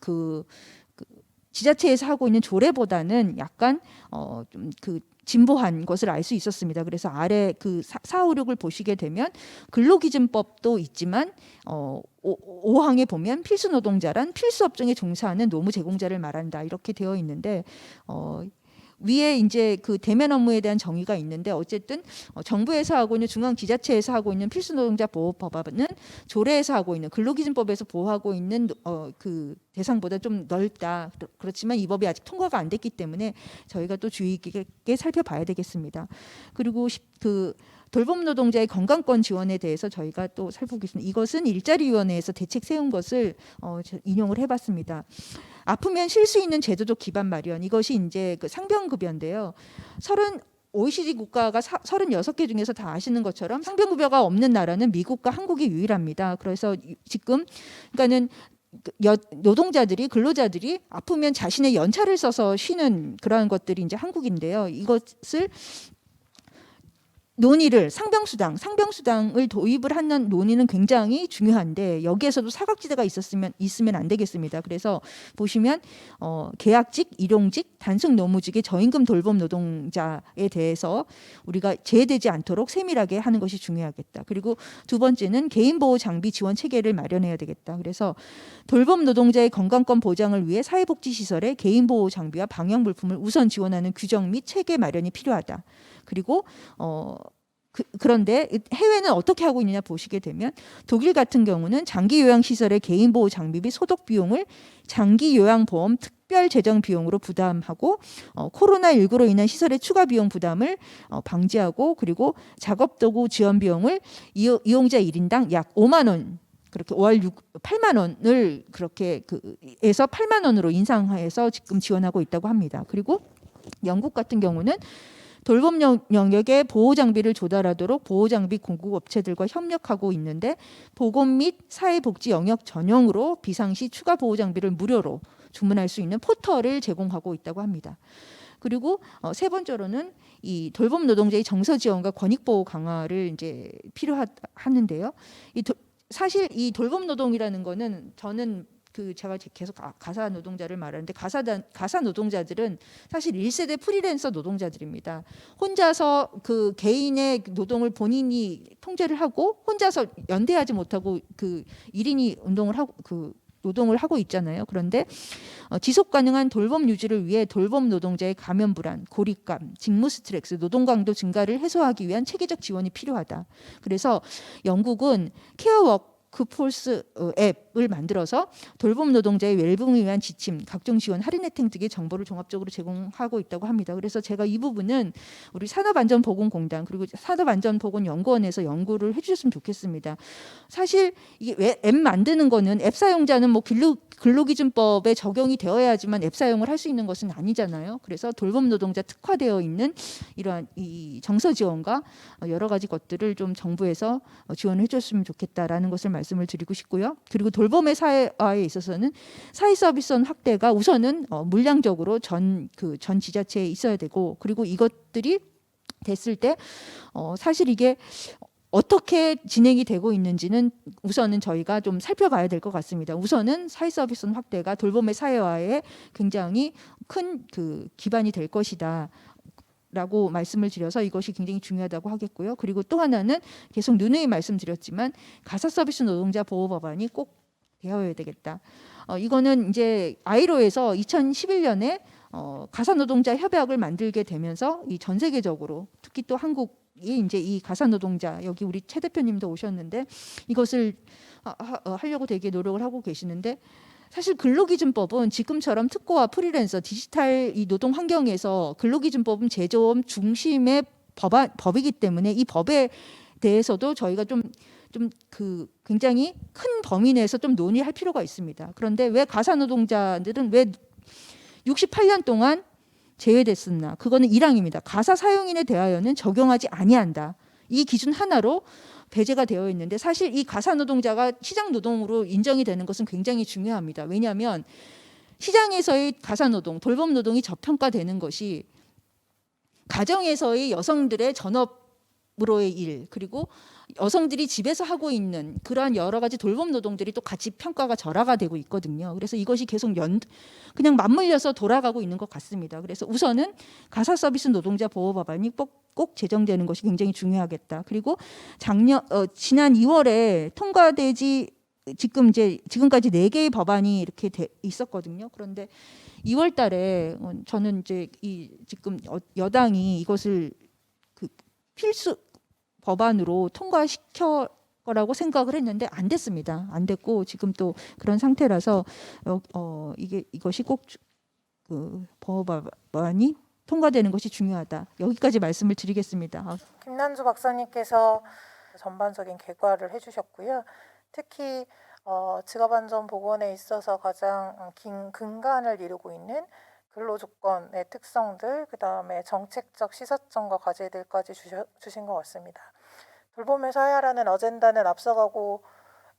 지자체에서 하고 있는 조례보다는 약간 좀 진보한 것을 알 수 있었습니다. 그래서 아래 456을 보시게 되면 근로기준법도 있지만 5항에 보면 필수 노동자란 필수 업종에 종사하는 노무 제공자를 말한다 이렇게 되어 있는데 위에 이제 그 대면 업무에 대한 정의가 있는데 어쨌든 정부에서 하고 있는 중앙지자체에서 하고 있는 필수노동자 보호법안은 조례에서 하고 있는 근로기준법에서 보호하고 있는 그 대상보다 좀 넓다. 그렇지만 이 법이 아직 통과가 안 됐기 때문에 저희가 또 주의 깊게 살펴봐야 되겠습니다. 그리고 돌봄 노동자의 건강권 지원에 대해서 저희가 또 살펴보겠습니다. 이것은 일자리위원회에서 대책 세운 것을 인용을 해봤습니다. 아프면 쉴 수 있는 제도적 기반 마련 이것이 이제 그 상병급여인데요. OECD 국가가 36개 중에서 다 아시는 것처럼 상병급여가 없는 나라는 미국과 한국이 유일합니다. 그래서 지금 그러니까는 노동자들이 근로자들이 아프면 자신의 연차를 써서 쉬는 그러한 것들이 이제 한국인데요. 이것을 논의를 상병수당을 도입을 하는 논의는 굉장히 중요한데 여기에서도 사각지대가 있으면 안 되겠습니다. 그래서 보시면 계약직, 일용직, 단순 노무직의 저임금 돌봄 노동자에 대해서 우리가 제외되지 않도록 세밀하게 하는 것이 중요하겠다. 그리고 두 번째는 개인보호 장비 지원 체계를 마련해야 되겠다. 그래서 돌봄 노동자의 건강권 보장을 위해 사회복지시설에 개인보호 장비와 방역물품을 우선 지원하는 규정 및 체계 마련이 필요하다. 그리고 그런데 해외는 어떻게 하고 있느냐 보시게 되면 독일 같은 경우는 장기 요양 시설의 개인 보호 장비 및 소독 비용을 장기 요양 보험 특별 재정 비용으로 부담하고 코로나19로 인한 시설의 추가 비용 부담을 방지하고 그리고 작업 도구 지원 비용을 이용자 1인당 약 5만 원 그렇게 월 8만 원을 그렇게 에서 8만 원으로 인상해서 지금 지원하고 있다고 합니다. 그리고 영국 같은 경우는 돌봄 영역에 보호장비를 조달하도록 보호장비 공급업체들과 협력하고 있는데 보건 및 사회복지 영역 전용으로 비상시 추가 보호장비를 무료로 주문할 수 있는 포털을 제공하고 있다고 합니다. 그리고 세 번째로는 이 돌봄 노동자의 정서 지원과 권익 보호 강화를 이제 필요하는데요. 사실 이 돌봄 노동이라는 거는 저는 제가 계속 가사 노동자를 말하는데 가사 노동자들은 사실 1세대 프리랜서 노동자들입니다. 혼자서 그 개인의 노동을 본인이 통제를 하고 혼자서 연대하지 못하고 1인이 노동을 하고 있잖아요. 그런데 지속 가능한 돌봄 유지를 위해 돌봄 노동자의 감염 불안, 고립감, 직무 스트레스, 노동 강도 증가를 해소하기 위한 체계적 지원이 필요하다. 그래서 영국은 케어워크 폴스 앱을 만들어서 돌봄 노동자의 웰빙을 위한 지침, 각종 지원, 할인 혜택 등의 정보를 종합적으로 제공하고 있다고 합니다. 그래서 제가 이 부분은 우리 산업안전보건공단 그리고 산업안전보건연구원에서 연구를 해주셨으면 좋겠습니다. 사실 이게 왜 앱 만드는 거는 앱 사용자는 뭐 근로기준법에 적용이 되어야지만 앱 사용을 할 수 있는 것은 아니잖아요. 그래서 돌봄 노동자 특화되어 있는 이러한 이 정서 지원과 여러 가지 것들을 좀 정부에서 지원을 해줬으면 좋겠다라는 것을 말씀을 드리고 싶고요. 그리고 돌봄의 사회화에 있어서는 사회 서비스원 확대가 우선은 물량적으로 전 지자체에 있어야 되고 그리고 이것들이 됐을 때 사실 이게 어떻게 진행이 되고 있는지는 우선은 저희가 좀 살펴봐야 될 것 같습니다. 우선은 사회 서비스원 확대가 돌봄의 사회화에 굉장히 큰 기반이 될 것이다. 라고 말씀을 드려서 이것이 굉장히 중요하다고 하겠고요. 그리고 또 하나는 계속 누누이 말씀드렸지만 가사 서비스 노동자 보호 법안이 꼭 되어야 되겠다. 이거는 이제 아이로에서 2011년에 가사노동자 협약을 만들게 되면서 이 전 세계적으로 특히 또 한국이 이제 이 가사노동자 여기 우리 최 대표님도 오셨는데 이것을 하려고 되게 노력을 하고 계시는데 사실 근로기준법은 지금처럼 특고와 프리랜서 디지털 이 노동 환경에서 근로기준법은 제조업 중심의 법이기 때문에 이 법에 대해서도 저희가 좀 그 굉장히 큰 범위 내에서 좀 논의할 필요가 있습니다. 그런데 왜 가사노동자들은 왜 68년 동안 제외됐었나? 그거는 1항입니다. 가사 사용인에 대하여는 적용하지 아니한다. 이 기준 하나로 배제가 되어 있는데 사실 이 가사노동자가 시장 노동으로 인정이 되는 것은 굉장히 중요합니다. 왜냐하면 시장에서의 가사노동, 돌봄노동이 저평가되는 것이 가정에서의 여성들의 전업으로의 일 그리고 여성들이 집에서 하고 있는 그러한 여러 가지 돌봄 노동들이 또 같이 평가가 절하가 되고 있거든요. 그래서 이것이 계속 그냥 맞물려서 돌아가고 있는 것 같습니다. 그래서 우선은 가사 서비스 노동자 보호 법안이 꼭 제정되는 것이 굉장히 중요하겠다. 그리고 지난 2월에 통과되지 지금까지 4개의 법안이 이렇게 있었거든요. 그런데 2월 달에 저는 이제 지금 여당이 이것을 그 필수 법안으로 통과시켜 거라고 생각을 했는데 안 됐습니다. 안 됐고 지금 또 그런 상태라서 이것이 꼭 그 법안이 통과되는 것이 중요하다. 여기까지 말씀을 드리겠습니다. 김난주 박사님께서 전반적인 개괄을 해주셨고요. 특히 직업안전 보건에 있어서 가장 근간을 이루고 있는 근로조건의 특성들, 그 다음에 정책적 시사점과 과제들까지 주신 것 같습니다. 돌봄을 서야라는 어젠다는 앞서가고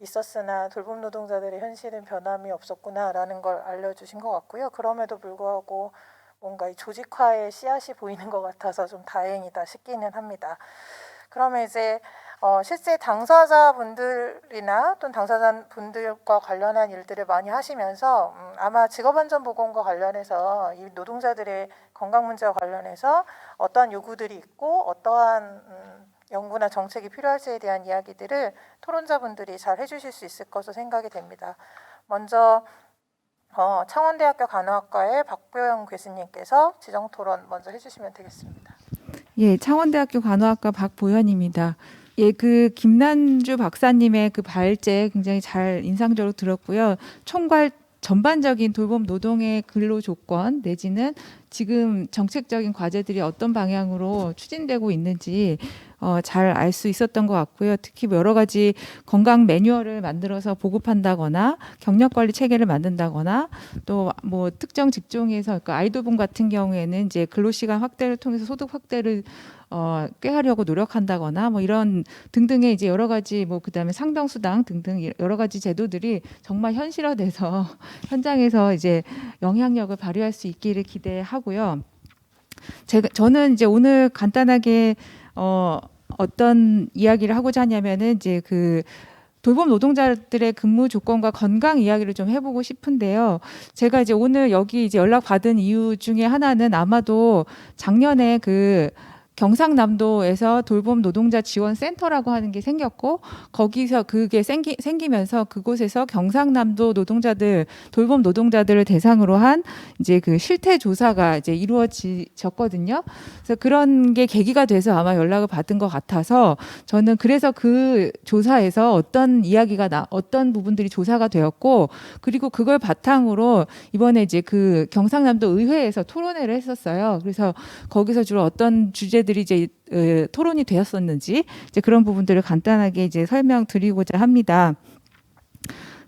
있었으나 돌봄 노동자들의 현실은 변함이 없었구나라는 걸 알려주신 것 같고요. 그럼에도 불구하고 뭔가 이 조직화의 씨앗이 보이는 것 같아서 좀 다행이다 싶기는 합니다. 그러면 이제 실제 당사자분들이나 또는 당사자분들과 관련한 일들을 많이 하시면서 아마 직업안전보건과 관련해서 이 노동자들의 건강 문제와 관련해서 어떠한 요구들이 있고 어떠한 연구나 정책이 필요할지에 대한 이야기들을 토론자분들이 잘 해주실 수 있을 것으로 생각이 됩니다. 먼저 창원대학교 간호학과의 박보영 교수님께서 지정토론 먼저 해주시면 되겠습니다. 예, 창원대학교 간호학과 박보현입니다. 예, 그 김난주 박사님의 그 발제 굉장히 잘 인상적으로 들었고요. 총괄 전반적인 돌봄 노동의 근로 조건 내지는 지금 정책적인 과제들이 어떤 방향으로 추진되고 있는지 잘 알 수 있었던 것 같고요. 특히 여러 가지 건강 매뉴얼을 만들어서 보급한다거나 경력 관리 체계를 만든다거나 또 뭐 특정 직종에서 그러니까 아이돌봄 같은 경우에는 이제 근로시간 확대를 통해서 소득 확대를 꾀하려고 노력한다거나 뭐 이런 등등의 이제 여러 가지 뭐 그다음에 상병수당 등등 여러 가지 제도들이 정말 현실화돼서 현장에서 이제 영향력을 발휘할 수 있기를 기대하고요. 저는 이제 오늘 간단하게 어떤 이야기를 하고자 하냐면은 이제 그 돌봄 노동자들의 근무 조건과 건강 이야기를 좀 해보고 싶은데요. 제가 이제 오늘 여기 이제 연락 받은 이유 중에 하나는 아마도 작년에 그 경상남도에서 돌봄 노동자 지원 센터라고 하는 게 생겼고 거기서 그게 생기면서 그곳에서 경상남도 노동자들 돌봄 노동자들을 대상으로 한 이제 그 실태 조사가 이제 이루어졌거든요. 그래서 그런 게 계기가 돼서 아마 연락을 받은 것 같아서 저는 그래서 그 조사에서 어떤 이야기가 어떤 부분들이 조사가 되었고 그리고 그걸 바탕으로 이번에 이제 그 경상남도 의회에서 토론회를 했었어요. 그래서 거기서 주로 어떤 주제들이 이제 토론이 되었었는지 이제 그런 부분들을 간단하게 이제 설명드리고자 합니다.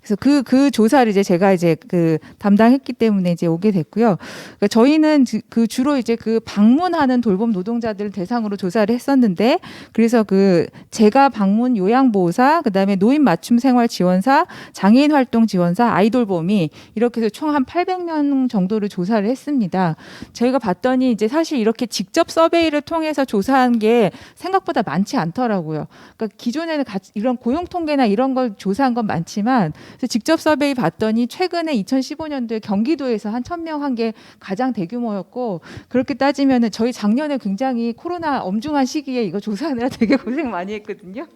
그래서 그 조사를 이제 제가 이제 그 담당했기 때문에 이제 오게 됐고요. 그러니까 저희는 그 주로 이제 그 방문하는 돌봄 노동자들 대상으로 조사를 했었는데 그래서 그 재가 방문 요양보호사, 그다음에 노인 맞춤 생활 지원사, 장애인 활동 지원사, 아이돌봄이 이렇게 해서 총 한 800명 정도를 조사를 했습니다. 저희가 봤더니 이제 사실 이렇게 직접 서베이를 통해서 조사한 게 생각보다 많지 않더라고요. 그러니까 기존에는 이런 고용 통계나 이런 걸 조사한 건 많지만 그래서 직접 서베이 봤더니 최근에 2015년도에 경기도에서 한 1,000명 한 게 가장 대규모였고 그렇게 따지면은 저희 작년에 굉장히 코로나 엄중한 시기에 이거 조사하느라 되게 고생 많이 했거든요.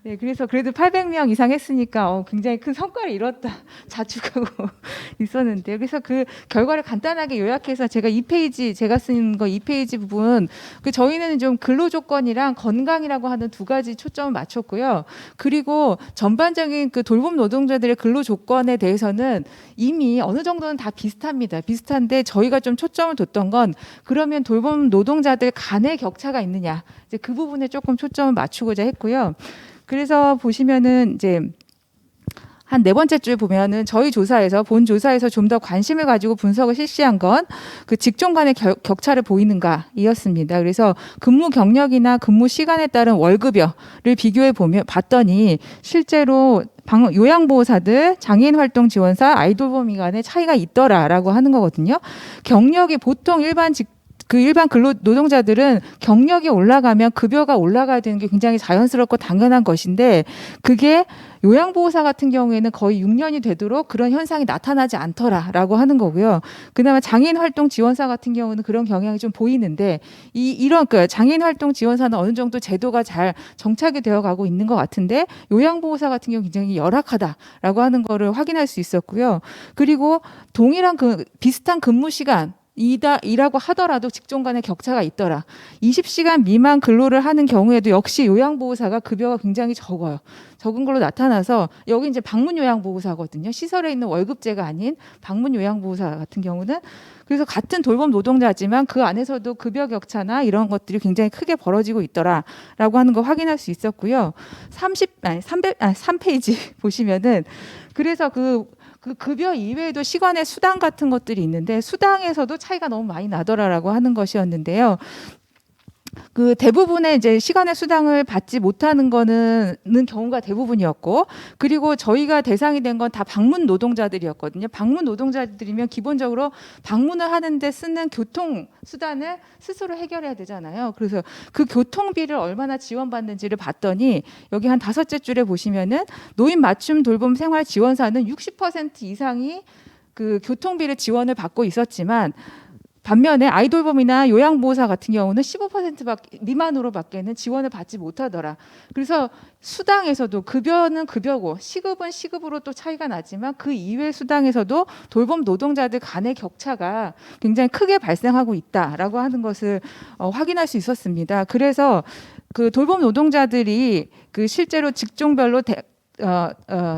네, 그래서 그래도 800명 이상 했으니까 굉장히 큰 성과를 이뤘다 자축하고 있었는데요. 그래서 그 결과를 간단하게 요약해서 제가 2페이지 제가 쓴 거 2페이지 부분 저희는 좀 근로 조건이랑 건강이라고 하는 두 가지 초점을 맞췄고요. 그리고 전반적인 그 돌봄 노동자들의 근로 조건에 대해서는 이미 어느 정도는 다 비슷합니다. 비슷한데 저희가 좀 초점을 뒀던 건 그러면 돌봄 노동자들 간의 격차가 있느냐 이제 그 부분에 조금 초점을 맞추고자 했고요. 그래서 보시면은 이제 한 네 번째 줄 보면은 저희 조사에서 본 조사에서 좀 더 관심을 가지고 분석을 실시한 건 그 직종 간의 격차를 보이는가이었습니다. 그래서 근무 경력이나 근무 시간에 따른 월급여를 비교해 보면 봤더니 실제로 요양보호사들, 장애인활동 지원사, 아이돌봄이 간의 차이가 있더라라고 하는 거거든요. 경력이 보통 일반 근로 노동자들은 경력이 올라가면 급여가 올라가야 되는 게 굉장히 자연스럽고 당연한 것인데 그게 요양보호사 같은 경우에는 거의 6년이 되도록 그런 현상이 나타나지 않더라라고 하는 거고요. 그나마 장애인활동 지원사 같은 경우는 그런 경향이 좀 보이는데 이런 장애인활동 지원사는 어느 정도 제도가 잘 정착이 되어 가고 있는 것 같은데 요양보호사 같은 경우 굉장히 열악하다라고 하는 거를 확인할 수 있었고요. 그리고 동일한 비슷한 근무 시간 이라고 하더라도 직종 간의 격차가 있더라. 20시간 미만 근로를 하는 경우에도 역시 요양보호사가 급여가 굉장히 적어요. 적은 걸로 나타나서 여기 이제 방문 요양보호사거든요. 시설에 있는 월급제가 아닌 방문 요양보호사 같은 경우는 그래서 같은 돌봄 노동자지만 그 안에서도 급여 격차나 이런 것들이 굉장히 크게 벌어지고 있더라라고 하는 거 확인할 수 있었고요. 3페이지 보시면은 그래서 그 급여 이외에도 시간의 수당 같은 것들이 있는데 수당에서도 차이가 너무 많이 나더라라고 하는 것이었는데요. 그 대부분의 이제 시간의 수당을 받지 못하는 거는 경우가 대부분이었고 그리고 저희가 대상이 된 건 다 방문 노동자들이었거든요. 방문 노동자들이면 기본적으로 방문을 하는데 쓰는 교통 수단을 스스로 해결해야 되잖아요. 그래서 그 교통비를 얼마나 지원받는지를 봤더니 여기 한 5째 줄에 보시면은 노인 맞춤 돌봄 생활 지원사는 60% 이상이 그 교통비를 지원을 받고 있었지만 반면에 아이돌봄이나 요양보호사 같은 경우는 15% 미만으로밖에는 지원을 받지 못하더라. 그래서 수당에서도 급여는 급여고 시급은 시급으로 또 차이가 나지만 그 이외의 수당에서도 돌봄 노동자들 간의 격차가 굉장히 크게 발생하고 있다라고 하는 것을 확인할 수 있었습니다. 그래서 그 돌봄 노동자들이 그 실제로 직종별로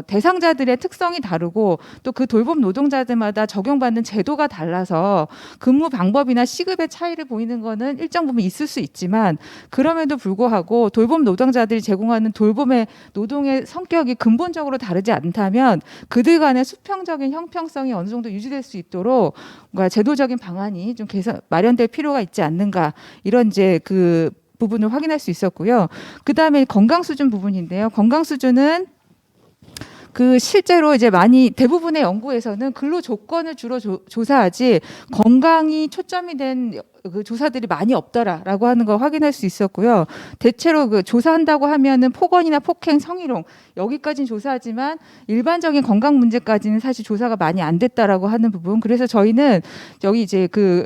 대상자들의 특성이 다르고 또 그 돌봄 노동자들마다 적용받는 제도가 달라서 근무 방법이나 시급의 차이를 보이는 거는 일정 부분 있을 수 있지만 그럼에도 불구하고 돌봄 노동자들이 제공하는 돌봄의 노동의 성격이 근본적으로 다르지 않다면 그들 간의 수평적인 형평성이 어느 정도 유지될 수 있도록 뭔가 제도적인 방안이 좀 마련될 필요가 있지 않는가 이런 이제 그 부분을 확인할 수 있었고요. 그 다음에 건강 수준 부분인데요. 건강 수준은 그 실제로 이제 대부분의 연구에서는 근로 조건을 주로 조사하지 건강이 초점이 된 그 조사들이 많이 없더라라고 하는 걸 확인할 수 있었고요. 대체로 그 조사한다고 하면은 폭언이나 폭행, 성희롱 여기까지는 조사하지만 일반적인 건강 문제까지는 사실 조사가 많이 안 됐다라고 하는 부분. 그래서 저희는 여기 이제 그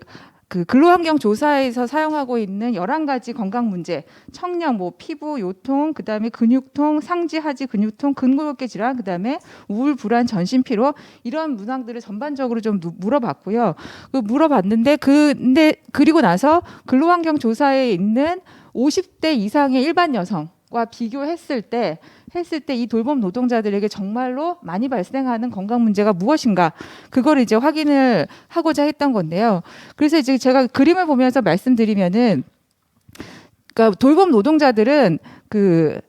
근로환경 조사에서 사용하고 있는 11가지 건강 문제, 청력, 피부, 요통, 그다음에 근육통, 상지, 하지, 근육통, 근골격 질환, 그다음에 우울, 불안, 전신 피로 이런 문항들을 전반적으로 좀 물어봤고요. 물어봤는데 그리고 나서 근로환경 조사에 있는 50대 이상의 일반 여성과 비교했을 때 이 돌봄 노동자들에게 정말로 많이 발생하는 건강 문제가 무엇인가 그걸 이제 확인을 하고자 했던 건데요. 그래서 이제 제가 그림을 보면서 말씀드리면은 그러니까 돌봄 노동자들은 그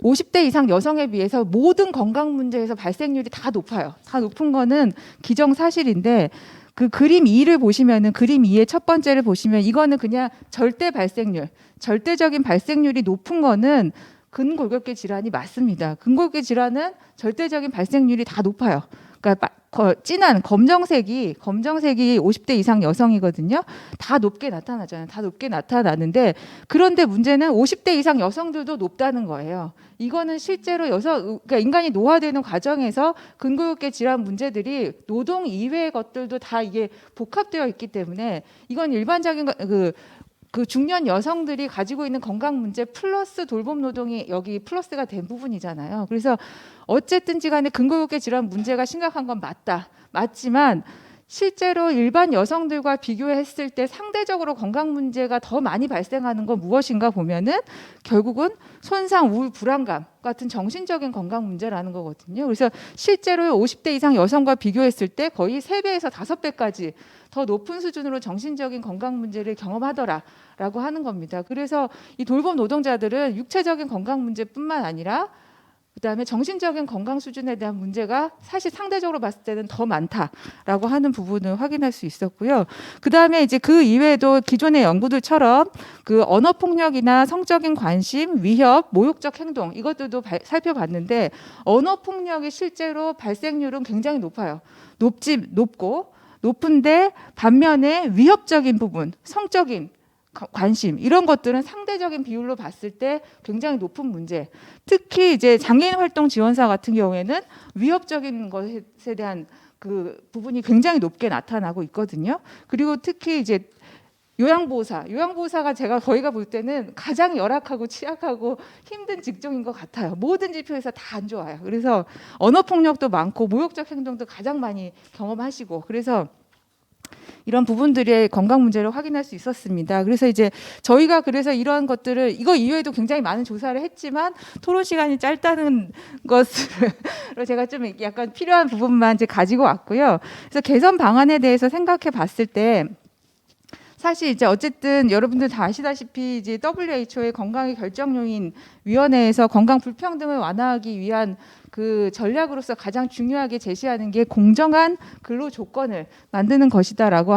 50대 이상 여성에 비해서 모든 건강 문제에서 발생률이 다 높아요. 다 높은 거는 기정사실인데 그 그림 2를 보시면은 그림 2의 첫 번째를 보시면 이거는 그냥 절대적인 발생률이 높은 거는 근골격계 질환이 맞습니다. 근골격계 질환은 절대적인 발생률이 다 높아요. 그러니까 진한 검정색이 50대 이상 여성이거든요. 다 높게 나타나잖아요. 다 높게 나타나는데 그런데 문제는 50대 이상 여성들도 높다는 거예요. 이거는 실제로 그러니까 인간이 노화되는 과정에서 근골격계 질환 문제들이 노동 이외의 것들도 다 이게 복합되어 있기 때문에 이건 일반적인 그 중년 여성들이 가지고 있는 건강 문제 플러스 돌봄 노동이 여기 플러스가 된 부분이잖아요. 그래서 어쨌든지 간에 근골격계 질환 문제가 심각한 건 맞지만 실제로 일반 여성들과 비교했을 때 상대적으로 건강 문제가 더 많이 발생하는 건 무엇인가 보면은 결국은 손상, 우울, 불안감 같은 정신적인 건강 문제라는 거거든요. 그래서 실제로 50대 이상 여성과 비교했을 때 거의 3배에서 5배까지 더 높은 수준으로 정신적인 건강 문제를 경험하더라라고 하는 겁니다. 그래서 이 돌봄 노동자들은 육체적인 건강 문제뿐만 아니라 그다음에 정신적인 건강 수준에 대한 문제가 사실 상대적으로 봤을 때는 더 많다라고 하는 부분을 확인할 수 있었고요. 그다음에 이제 그 이외에도 기존의 연구들처럼 그 언어 폭력이나 성적인 관심, 위협, 모욕적 행동 이것들도 살펴봤는데 언어 폭력이 실제로 발생률은 굉장히 높은데 반면에 위협적인 부분, 성적인 관심 이런 것들은 상대적인 비율로 봤을 때 굉장히 높은 문제. 특히 이제 장애인 활동 지원사 같은 경우에는 위협적인 것에 대한 그 부분이 굉장히 높게 나타나고 있거든요. 그리고 특히 이제 요양보호사가 저희가 볼 때는 가장 열악하고 취약하고 힘든 직종인 것 같아요. 모든 지표에서 다 안 좋아요. 그래서 언어 폭력도 많고 모욕적 행동도 가장 많이 경험하시고 그래서 이런 부분들의 건강 문제를 확인할 수 있었습니다. 그래서 이제 저희가 그래서 이러한 것들을 이거 이외에도 굉장히 많은 조사를 했지만 토론 시간이 짧다는 것으로 제가 좀 약간 필요한 부분만 이제 가지고 왔고요. 그래서 개선 방안에 대해서 생각해 봤을 때 사실 이제 어쨌든 여러분들 다 아시다시피 이제 WHO의 건강의 결정요인 위원회에서 건강 불평등을 완화하기 위한 그 전략으로서 가장 중요하게 제시하는 게 공정한 근로 조건을 만드는 것이다라고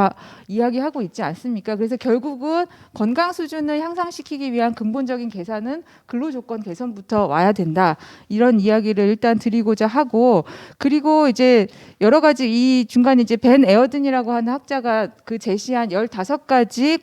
이야기하고 있지 않습니까? 그래서 결국은 건강 수준을 향상시키기 위한 근본적인 개선은 근로 조건 개선부터 와야 된다. 이런 이야기를 일단 드리고자 하고 그리고 이제 여러 가지 이 중간에 이제 벤 에어든이라고 하는 학자가 그 제시한 15가지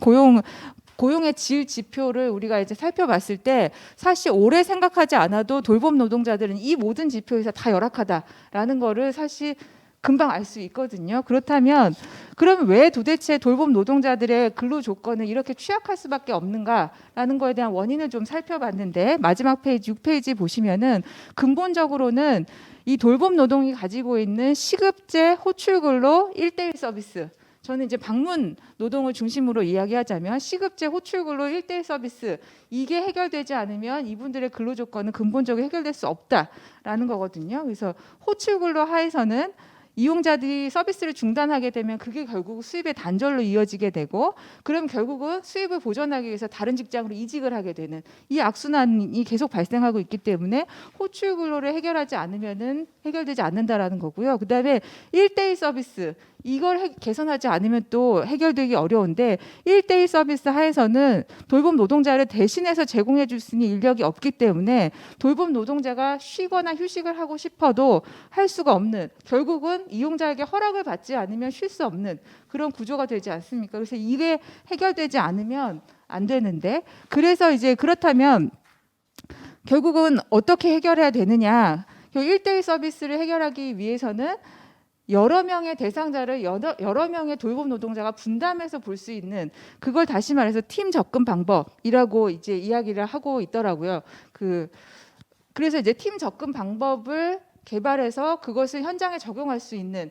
고용의 질 지표를 우리가 이제 살펴봤을 때 사실 오래 생각하지 않아도 돌봄 노동자들은 이 모든 지표에서 다 열악하다라는 거를 사실 금방 알 수 있거든요. 그렇다면 그럼 왜 도대체 돌봄 노동자들의 근로 조건은 이렇게 취약할 수밖에 없는가라는 거에 대한 원인을 좀 살펴봤는데 마지막 페이지 6페이지 보시면은 근본적으로는 이 돌봄 노동이 가지고 있는 시급제 호출근로 1:1 서비스 저는 이제 방문 노동을 중심으로 이야기하자면 시급제 호출근로 1:1 서비스 이게 해결되지 않으면 이분들의 근로 조건은 근본적으로 해결될 수 없다라는 거거든요. 그래서 호출근로 하에서는 이용자들이 서비스를 중단하게 되면 그게 결국 수입의 단절로 이어지게 되고 그럼 결국은 수입을 보존하기 위해서 다른 직장으로 이직을 하게 되는 이 악순환이 계속 발생하고 있기 때문에 호출 근로를 해결하지 않으면은 해결되지 않는다라는 거고요. 그다음에 1:1 서비스 이걸 개선하지 않으면 또 해결되기 어려운데 1:1 서비스 하에서는 돌봄 노동자를 대신해서 제공해 줄 수 있는 인력이 없기 때문에 돌봄 노동자가 쉬거나 휴식을 하고 싶어도 할 수가 없는 결국은 이용자에게 허락을 받지 않으면 쉴 수 없는 그런 구조가 되지 않습니까? 그래서 이게 해결되지 않으면 안 되는데 그래서 이제 그렇다면 결국은 어떻게 해결해야 되느냐? 1:1 서비스를 해결하기 위해서는 여러 명의 대상자를 여러 명의 돌봄 노동자가 분담해서 볼 수 있는 그걸 다시 말해서 팀 접근 방법이라고 이제 이야기를 하고 있더라고요. 그래서 이제 팀 접근 방법을 개발해서 그것을 현장에 적용할 수 있는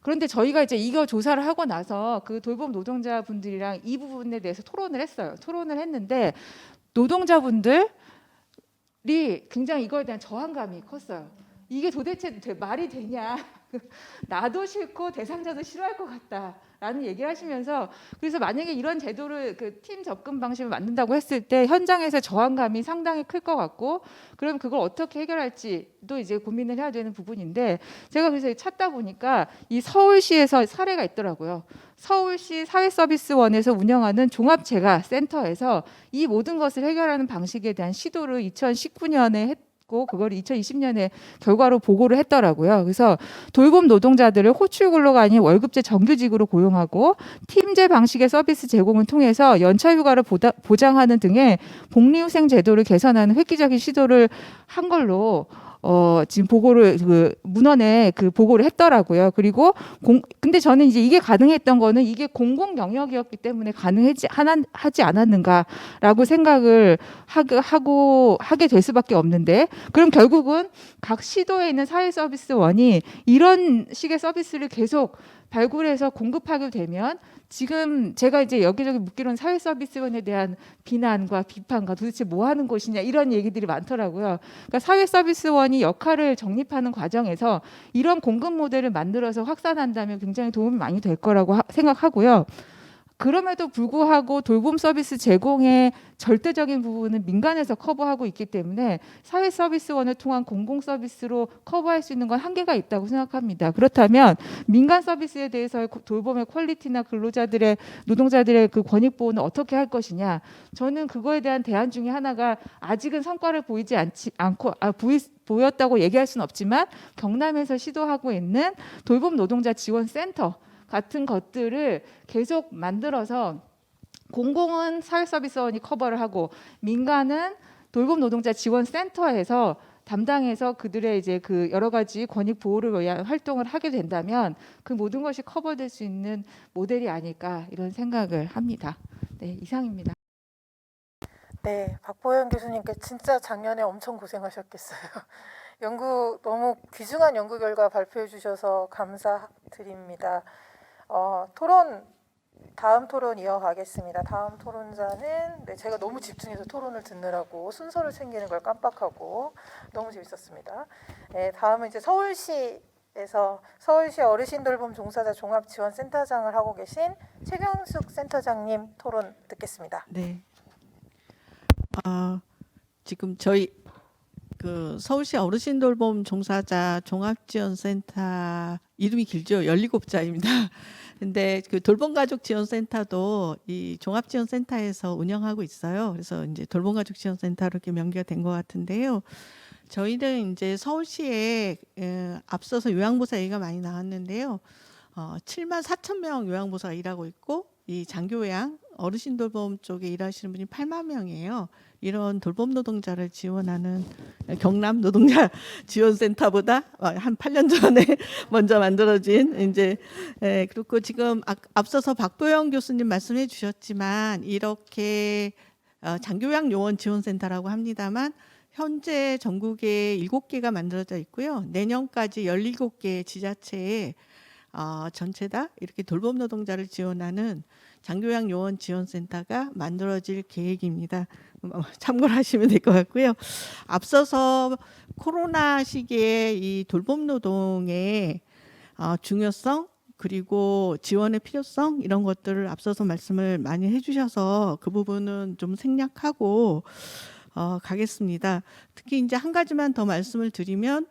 그런데 저희가 이제 이거 조사를 하고 나서 그 돌봄 노동자분들이랑 이 부분에 대해서 토론을 했어요. 토론을 했는데 노동자분들이 굉장히 이거에 대한 저항감이 컸어요. 이게 도대체 말이 되냐? 나도 싫고 대상자도 싫어할 것 같다라는 얘기를 하시면서 그래서 만약에 이런 제도를 그 팀 접근 방식을 만든다고 했을 때 현장에서 저항감이 상당히 클 것 같고 그럼 그걸 어떻게 해결할지도 이제 고민을 해야 되는 부분인데 제가 그래서 찾다 보니까 이 서울시에서 사례가 있더라고요. 서울시 사회서비스원에서 운영하는 종합재가센터에서 이 모든 것을 해결하는 방식에 대한 시도를 2019년에 했고 그걸 2020년에 결과로 보고를 했더라고요. 그래서 돌봄 노동자들을 호출 근로가 아닌 월급제 정규직으로 고용하고 팀제 방식의 서비스 제공을 통해서 연차 휴가를 보장하는 등의 복리후생 제도를 개선하는 획기적인 시도를 한 걸로 지금 보고를 그 문헌에 그 보고를 했더라고요. 그리고 근데 저는 이제 이게 가능했던 거는 이게 공공 영역이었기 때문에 하지 않았는가라고 생각을 하게 될 수밖에 없는데, 그럼 결국은 각 시도에 있는 사회서비스원이 이런 식의 서비스를 계속 발굴해서 공급하게 되면, 지금 제가 이제 여기저기 묻기로는 사회서비스원에 대한 비난과 비판과 도대체 뭐 하는 곳이냐 이런 얘기들이 많더라고요. 그러니까 사회서비스원이 역할을 정립하는 과정에서 이런 공급 모델을 만들어서 확산한다면 굉장히 도움이 많이 될 거라고 생각하고요. 그럼에도 불구하고 돌봄 서비스 제공의 절대적인 부분은 민간에서 커버하고 있기 때문에 사회 서비스원을 통한 공공 서비스로 커버할 수 있는 건 한계가 있다고 생각합니다. 그렇다면 민간 서비스에 대해서 돌봄의 퀄리티나 근로자들의 노동자들의 그 권익 보호는 어떻게 할 것이냐. 저는 그거에 대한 대안 중에 하나가 아직은 성과를 보이지 않고 보였다고 얘기할 수는 없지만 경남에서 시도하고 있는 돌봄 노동자 지원 센터 같은 것들을 계속 만들어서 공공은 사회서비스원이 커버를 하고 민간은 돌봄 노동자 지원 센터에서 담당해서 그들의 이제 그 여러 가지 권익 보호를 위한 활동을 하게 된다면 그 모든 것이 커버될 수 있는 모델이 아닐까 이런 생각을 합니다. 네, 이상입니다. 네, 박보현 교수님께 진짜 작년에 엄청 고생하셨겠어요. 너무 귀중한 연구 결과 발표해 주셔서 감사드립니다. 다음 토론 이어가겠습니다. 다음 토론자는 제가 너무 집중해서 토론을 듣느라고 순서를 챙기는 걸 깜빡하고 너무 재밌었습니다. 네, 다음은 이제 서울시 어르신 돌봄 종사자 종합지원센터장을 하고 계신 최경숙 센터장님 토론 듣겠습니다. 네. 지금 저희 그 서울시 어르신 돌봄 종사자 종합지원센터 이름이 길죠. 17자입니다. 근데 그 돌봄가족지원센터도 이 종합지원센터에서 운영하고 있어요. 그래서 이제 돌봄가족지원센터로 이렇게 명기가 된 것 같은데요. 저희는 이제 서울시에 앞서서 요양보사 얘기가 많이 나왔는데요. 7만 4천 명 요양보사가 일하고 있고 이 장교양 어르신 돌봄 쪽에 일하시는 분이 8만 명이에요. 이런 돌봄 노동자를 지원하는 경남 노동자 지원센터보다 한 8년 전에 먼저 만들어진 이제 그리고 지금 앞서서 박보영 교수님 말씀해 주셨지만 이렇게 장교양 요원 지원센터라고 합니다만 현재 전국에 7개가 만들어져 있고요. 내년까지 17개 지자체에 전체 다 이렇게 돌봄 노동자를 지원하는 장교양 요원 지원센터가 만들어질 계획입니다. 참고를 하시면 될 것 같고요. 앞서서 코로나 시기에 이 돌봄 노동의 중요성 그리고 지원의 필요성 이런 것들을 앞서서 말씀을 많이 해주셔서 그 부분은 좀 생략하고 가겠습니다. 특히 이제 한 가지만 더 말씀을 드리면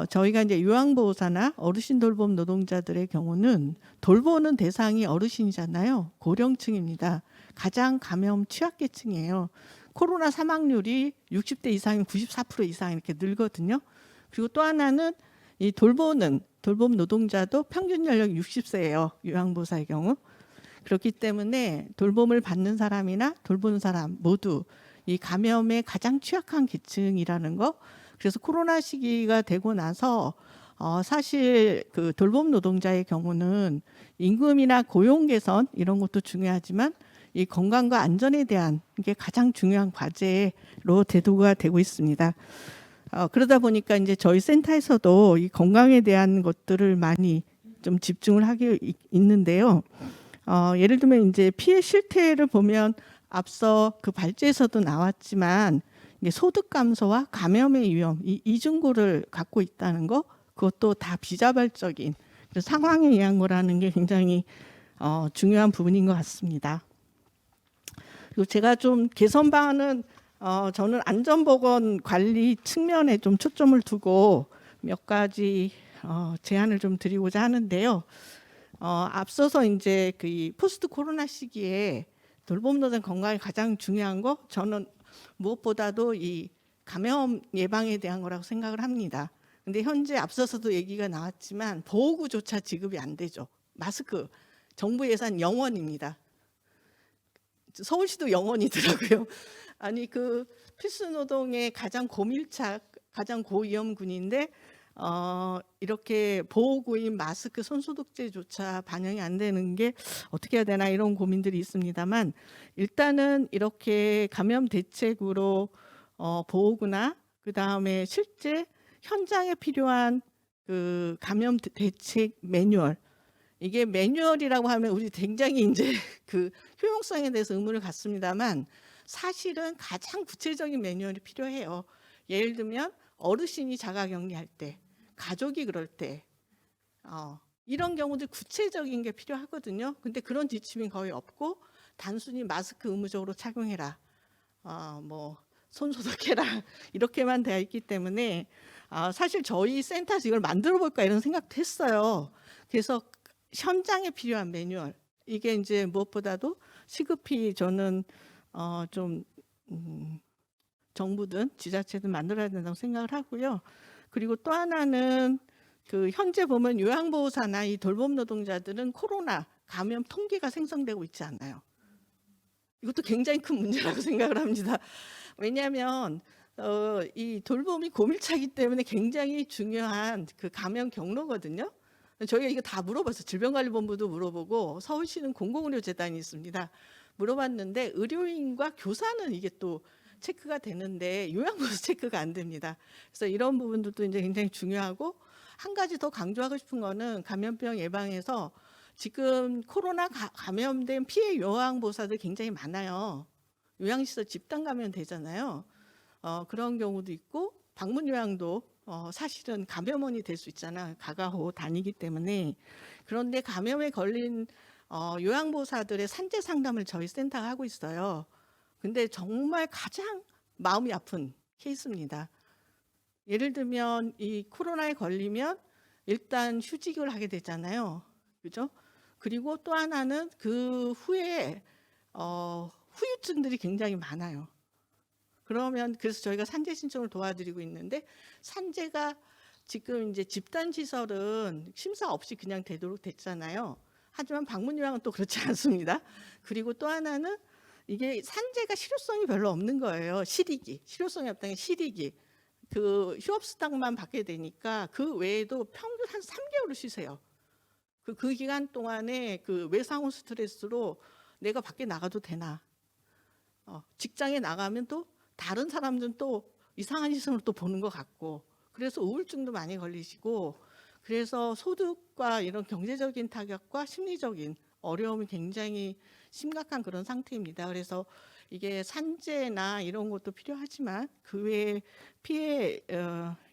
저희가 이제 요양보호사나 어르신 돌봄 노동자들의 경우는 돌보는 대상이 어르신이잖아요. 고령층입니다. 가장 감염 취약계층이에요. 코로나 사망률이 60대 이상이면 94% 이상 이렇게 늘거든요. 그리고 또 하나는 이 돌봄 노동자도 평균 연령이 60세예요. 요양보호사의 경우. 그렇기 때문에 돌봄을 받는 사람이나 돌보는 사람 모두 이 감염에 가장 취약한 계층이라는 거. 그래서 코로나 시기가 되고 나서 사실 그 돌봄 노동자의 경우는 임금이나 고용 개선 이런 것도 중요하지만 이 건강과 안전에 대한 게 가장 중요한 과제로 대두가 되고 있습니다. 그러다 보니까 이제 저희 센터에서도 이 건강에 대한 것들을 많이 좀 집중을 하고 있는데요. 예를 들면 이제 피해 실태를 보면 앞서 그 발제에서도 나왔지만 소득 감소와 감염의 위험, 이 이중고를 갖고 있다는 거, 그것도 다 비자발적인 상황에 의한 거라는 게 굉장히 중요한 부분인 것 같습니다. 그리고 제가 좀 개선 방안은 저는 안전보건 관리 측면에 좀 초점을 두고 몇 가지 제안을 좀 드리고자 하는데요. 앞서서 이제 그 포스트 코로나 시기에 돌봄 노동 건강이 가장 중요한 거 저는 무엇보다도 이 감염 예방에 대한 거라고 생각을 합니다. 근데 현재 앞서서도 얘기가 나왔지만 보호구조차 지급이 안 되죠. 마스크 정부 예산 0원입니다. 서울시도 0원이더라고요. 아니 그 필수 노동의 가장 고밀착 가장 고위험군인데 이렇게 보호구인 마스크, 손소독제조차 반영이 안 되는 게 어떻게 해야 되나 이런 고민들이 있습니다만 일단은 이렇게 감염 대책으로 보호구나 그다음에 실제 현장에 필요한 그 감염 대책 매뉴얼 이게 매뉴얼이라고 하면 우리 굉장히 이제 그 효용성에 대해서 의문을 갖습니다만 사실은 가장 구체적인 매뉴얼이 필요해요. 예를 들면 어르신이 자가격리할 때, 가족이 그럴 때, 이런 경우들 구체적인 게 필요하거든요. 근데 그런 지침이 거의 없고 단순히 마스크 의무적으로 착용해라, 뭐 손 소독해라 이렇게만 되어 있기 때문에 사실 저희 센터에서 이걸 만들어 볼까 이런 생각도 했어요. 그래서 현장에 필요한 매뉴얼 이게 이제 무엇보다도 시급히 저는 좀 정부든 지자체든 만들어야 된다고 생각을 하고요. 그리고 또 하나는 그 현재 보면 요양보호사나 이 돌봄 노동자들은 코로나 감염 통계가 생성되고 있지 않나요? 이것도 굉장히 큰 문제라고 생각을 합니다. 왜냐하면 이 돌봄이 고밀차이기 때문에 굉장히 중요한 그 감염 경로거든요. 저희가 이거 다 물어봤어요. 질병관리본부도 물어보고 서울시는 공공의료재단이 있습니다. 물어봤는데 의료인과 교사는 이게 또 체크가 되는데 요양보호사 체크가 안 됩니다. 그래서 이런 부분들도 이제 굉장히 중요하고 한 가지 더 강조하고 싶은 거는 감염병 예방에서 지금 코로나 감염된 피해 요양보호사들 굉장히 많아요. 요양시설 집단 감염 되잖아요. 그런 경우도 있고 방문 요양도 사실은 감염원이 될 수 있잖아. 가가호 다니기 때문에. 그런데 감염에 걸린 요양보호사들의 산재 상담을 저희 센터가 하고 있어요. 근데 정말 가장 마음이 아픈 케이스입니다. 예를 들면 이 코로나에 걸리면 일단 휴직을 하게 되잖아요. 그죠? 그리고 또 하나는 그 후에 후유증들이 굉장히 많아요. 그러면 그래서 저희가 산재 신청을 도와드리고 있는데 산재가 지금 이제 집단 시설은 심사 없이 그냥 되도록 됐잖아요. 하지만 방문 요양은 또 그렇지 않습니다. 그리고 또 하나는 이게 산재가 실효성이 별로 없는 거예요. 실효성이 없다는 게 실익이. 그 휴업수당만 받게 되니까 그 외에도 평균 한 3개월을 쉬세요. 그 기간 동안에 그 외상후 스트레스로 내가 밖에 나가도 되나. 직장에 나가면 또 다른 사람들은 또 이상한 시선으로 또 보는 것 같고 그래서 우울증도 많이 걸리시고 그래서 소득과 이런 경제적인 타격과 심리적인 어려움이 굉장히 심각한 그런 상태입니다. 그래서 이게 산재나 이런 것도 필요하지만 그 외에 피해,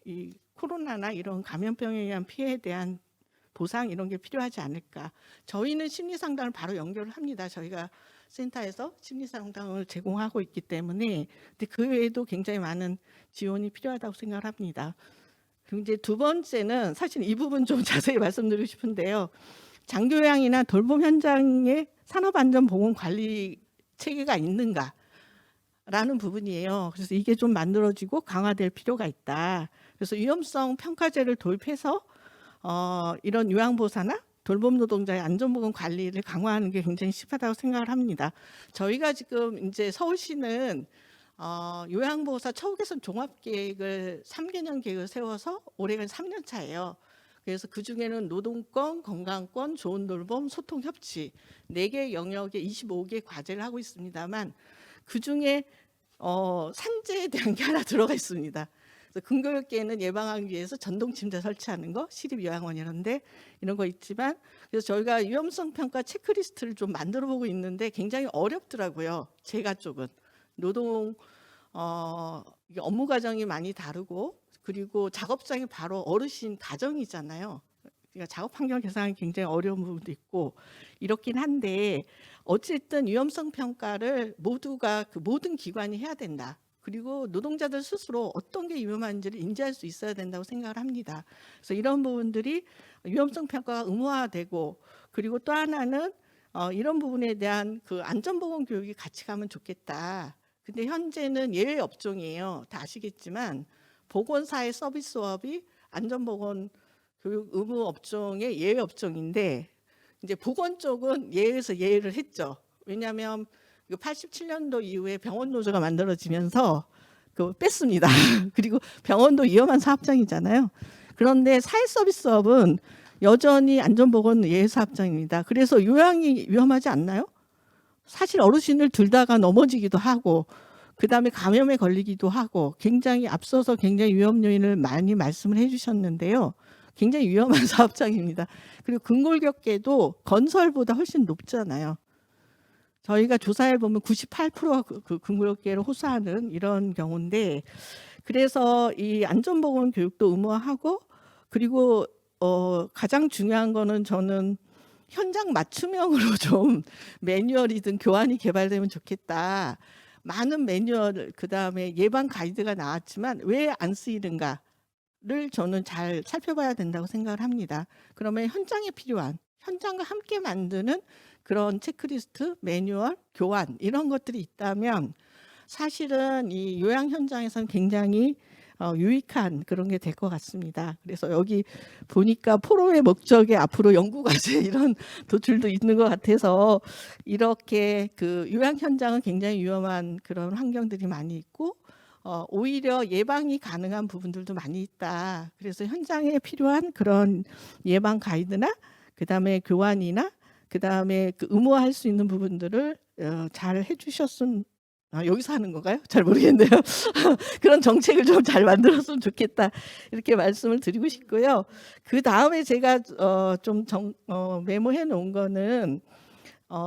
이 코로나나 이런 감염병에 의한 피해에 대한 보상 이런 게 필요하지 않을까. 저희는 심리 상담을 바로 연결을 합니다. 저희가 센터에서 심리 상담을 제공하고 있기 때문에 근데 그 외에도 굉장히 많은 지원이 필요하다고 생각을 합니다. 그리고 이제 두 번째는 사실 이 부분 좀 자세히 말씀드리고 싶은데요. 장교양이나 돌봄 현장에 산업안전보건관리 체계가 있는가라는 부분이에요. 그래서 이게 좀 만들어지고 강화될 필요가 있다. 그래서 위험성 평가제를 도입해서 이런 요양보호사나 돌봄 노동자의 안전보건 관리를 강화하는 게 굉장히 필요하다고 생각을 합니다. 저희가 지금 이제 서울시는 요양보호사 처우 개선 종합계획을 3개년 계획을 세워서 올해가 3년 차예요. 그래서 그 중에는 노동권, 건강권, 좋은 돌봄, 소통 협치 4개 영역에 25개 과제를 하고 있습니다만 그 중에 산재에 대한 게 하나 들어가 있습니다. 그래서 근교육계는 예방하기 위해서 전동 침대 설치하는 거, 시립 요양원 이런 거 있지만 그래서 저희가 위험성 평가 체크리스트를 좀 만들어 보고 있는데 굉장히 어렵더라고요. 제가 쪽은 노동 이게 업무 과정이 많이 다르고 그리고 작업장이 바로 어르신 가정이잖아요. 그러니까 작업 환경 개선하기 굉장히 어려운 부분도 있고 이렇긴 한데 어쨌든 위험성 평가를 모두가 그 모든 기관이 해야 된다. 그리고 노동자들 스스로 어떤 게 위험한지를 인지할 수 있어야 된다고 생각을 합니다. 그래서 이런 부분들이 위험성 평가가 의무화되고 그리고 또 하나는 이런 부분에 대한 그 안전보건 교육이 같이 가면 좋겠다. 근데 현재는 예외 업종이에요. 다 아시겠지만 보건사의 서비스업이 안전보건 교육 의무 업종의 예외 업종인데 이제 보건 쪽은 예외에서 예외를 했죠. 왜냐하면 87년도 이후에 병원 노조가 만들어지면서 뺐습니다. 그리고 병원도 위험한 사업장이잖아요. 그런데 사회서비스업은 여전히 안전보건 예사업장입니다. 그래서 요양이 위험하지 않나요? 사실 어르신을 들다가 넘어지기도 하고 그다음에 감염에 걸리기도 하고 굉장히 앞서서 굉장히 위험 요인을 많이 말씀을 해주셨는데요. 굉장히 위험한 사업장입니다. 그리고 근골격계도 건설보다 훨씬 높잖아요. 저희가 조사해 보면 98%가 그 근골격계를 호소하는 이런 경우인데, 그래서 이 안전보건 교육도 의무화하고, 그리고 가장 중요한 거는 저는 현장 맞춤형으로 좀 매뉴얼이든 교환이 개발되면 좋겠다. 많은 매뉴얼, 그다음에 예방 가이드가 나왔지만 왜 안 쓰이는가를 저는 잘 살펴봐야 된다고 생각을 합니다. 그러면 현장에 필요한, 현장과 함께 만드는 그런 체크리스트, 매뉴얼, 교환 이런 것들이 있다면 사실은 이 요양 현장에서는 굉장히 유익한 그런 게 될 것 같습니다. 그래서 여기 보니까 포럼의 목적에 앞으로 연구과제 이런 도출도 있는 것 같아서 이렇게 그 요양 현장은 굉장히 위험한 그런 환경들이 많이 있고 오히려 예방이 가능한 부분들도 많이 있다. 그래서 현장에 필요한 그런 예방 가이드나 그다음에 교환이나 그다음에 그 의무화할 수 있는 부분들을 잘 해주셨으면 여기서 하는 건가요? 잘 모르겠네요. 그런 정책을 좀 잘 만들었으면 좋겠다 이렇게 말씀을 드리고 싶고요. 그 다음에 제가 좀 메모해 놓은 거는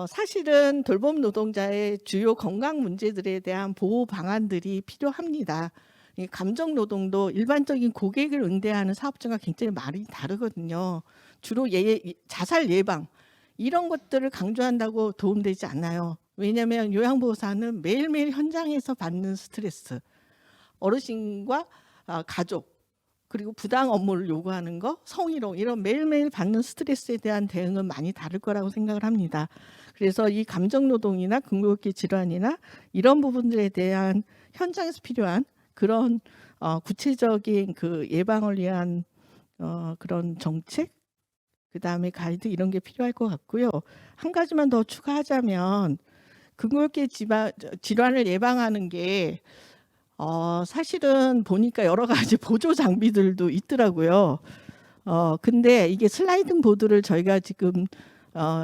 사실은 돌봄 노동자의 주요 건강 문제들에 대한 보호 방안들이 필요합니다. 이 감정 노동도 일반적인 고객을 응대하는 사업장과 굉장히 많이 다르거든요. 주로 자살 예방 이런 것들을 강조한다고 도움되지 않아요. 왜냐하면 요양보호사는 매일매일 현장에서 받는 스트레스, 어르신과 가족, 그리고 부당 업무를 요구하는 거, 성희롱 이런 매일매일 받는 스트레스에 대한 대응은 많이 다를 거라고 생각을 합니다. 그래서 이 감정노동이나 근골격계 질환이나 이런 부분들에 대한 현장에서 필요한 그런 구체적인 그 예방을 위한 그런 정책, 그다음에 가이드 이런 게 필요할 것 같고요. 한 가지만 더 추가하자면 근골격계 질환을 예방하는 게 사실은 보니까 여러 가지 보조 장비들도 있더라고요. 근데 이게 슬라이딩 보드를 저희가 지금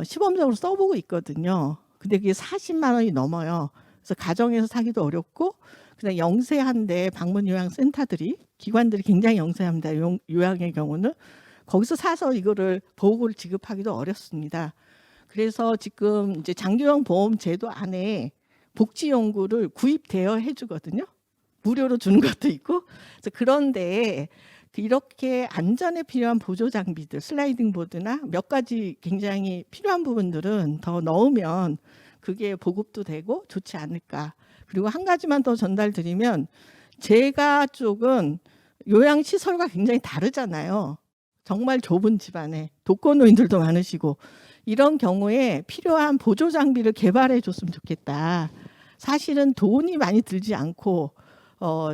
시범적으로 써보고 있거든요. 근데 그게 40만 원이 넘어요. 그래서 가정에서 사기도 어렵고 그냥 영세한데 방문 요양 센터들이 기관들이 굉장히 영세합니다. 요양의 경우는 거기서 사서 이거를 보호구를 지급하기도 어렵습니다. 그래서 지금 이제 장기요양 보험 제도 안에 복지연구를 구입 대여해 주거든요. 무료로 주는 것도 있고. 그래서 그런데 이렇게 안전에 필요한 보조 장비들, 슬라이딩 보드나 몇 가지 굉장히 필요한 부분들은 더 넣으면 그게 보급도 되고 좋지 않을까. 그리고 한 가지만 더 전달드리면 제가 쪽은 요양 시설과 굉장히 다르잖아요. 정말 좁은 집안에 독거노인들도 많으시고 이런 경우에 필요한 보조 장비를 개발해 줬으면 좋겠다. 사실은 돈이 많이 들지 않고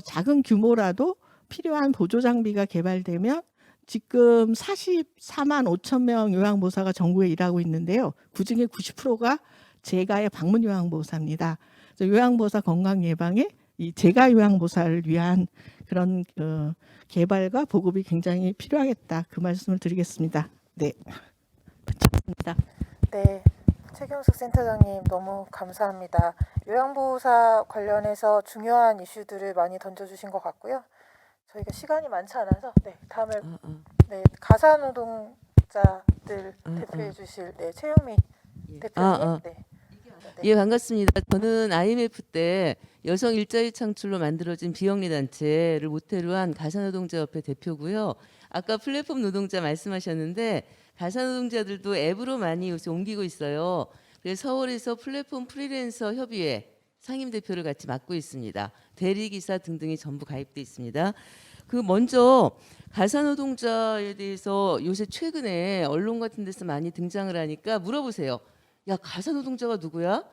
작은 규모라도 필요한 보조 장비가 개발되면 지금 44만 5천 명 요양보호사가 전국에 일하고 있는데요. 그중에 90%가 재가의 방문 요양보호사입니다. 그래서 요양보호사 건강 예방에 이 재가 요양보호사를 위한 그런 개발과 보급이 굉장히 필요하겠다. 그 말씀을 드리겠습니다. 네. 부탁드립니다. 네, 최경숙 센터장님 너무 감사합니다. 요양보호사 관련해서 중요한 이슈들을 많이 던져주신 것 같고요. 저희가 시간이 많지 않아서 다음에 가사노동자들 대표해 주실 최영미 대표님. 예, 반갑습니다. 저는 IMF 때 여성 일자리 창출로 만들어진 비영리 단체를 모태로 한 가사노동자협회 대표고요. 아까 플랫폼 노동자 말씀하셨는데 가사노동자들도 앱으로 많이 요새 옮기고 있어요. 그래서 서울에서 플랫폼 프리랜서 협의회 상임대표를 같이 맡고 있습니다. 대리기사 등등이 전부 가입돼 있습니다. 그 먼저 가사노동자에 대해서 요새 최근에 언론 같은 데서 많이 등장을 하니까 물어보세요. 야, 가사노동자가 누구야?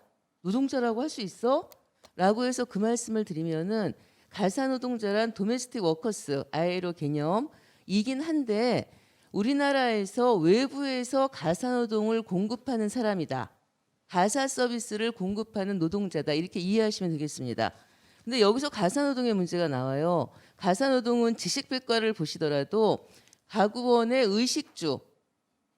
노동자라고 할 수 있어? 라고 해서 그 말씀을 드리면은 가사노동자란 도메스틱 워커스 ILO 개념이긴 한데 우리나라에서 외부에서 가사노동을 공급하는 사람이다. 가사 서비스를 공급하는 노동자다. 이렇게 이해하시면 되겠습니다. 근데 여기서 가사노동의 문제가 나와요. 가사노동은 지식백과를 보시더라도 가구원의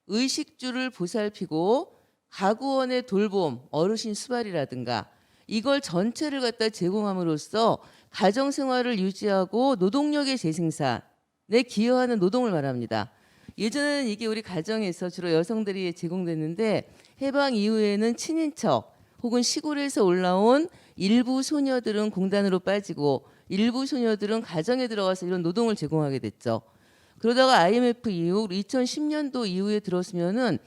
의식주를 보살피고 가구원의 돌봄, 어르신 수발이라든가 이걸 전체를 갖다 제공함으로써 가정생활을 유지하고 노동력의 재생산에 기여하는 노동을 말합니다. 예전에는 이게 우리 가정에서 주로 여성들이 제공됐는데 해방 이후에는 친인척 혹은 시골에서 올라온 일부 소녀들은 공단으로 빠지고 일부 소녀들은 가정에 들어가서 이런 노동을 제공하게 됐죠. 그러다가 IMF 이후 2010년도 이후에 들었으면은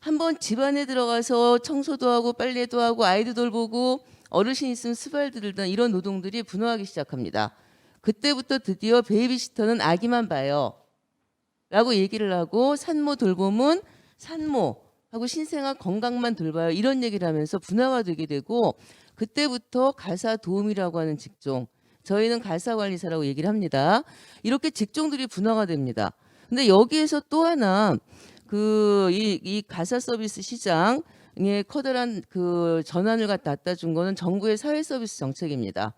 한번 집안에 들어가서 청소도 하고 빨래도 하고 아이도 돌보고 어르신 있으면 수발 들던 이런 노동들이 분화하기 시작합니다. 그때부터 드디어 베이비시터는 아기만 봐요 라고 얘기를 하고 산모 돌봄은 산모하고 신생아 건강만 돌봐요 이런 얘기를 하면서 분화가 되게 되고 그때부터 가사 도우미라고 하는 직종, 저희는 가사 관리사라고 얘기를 합니다. 이렇게 직종들이 분화가 됩니다. 근데 여기에서 또 하나 이 가사 서비스 시장에 커다란 그 전환을 갖다 준 거는 정부의 사회 서비스 정책입니다.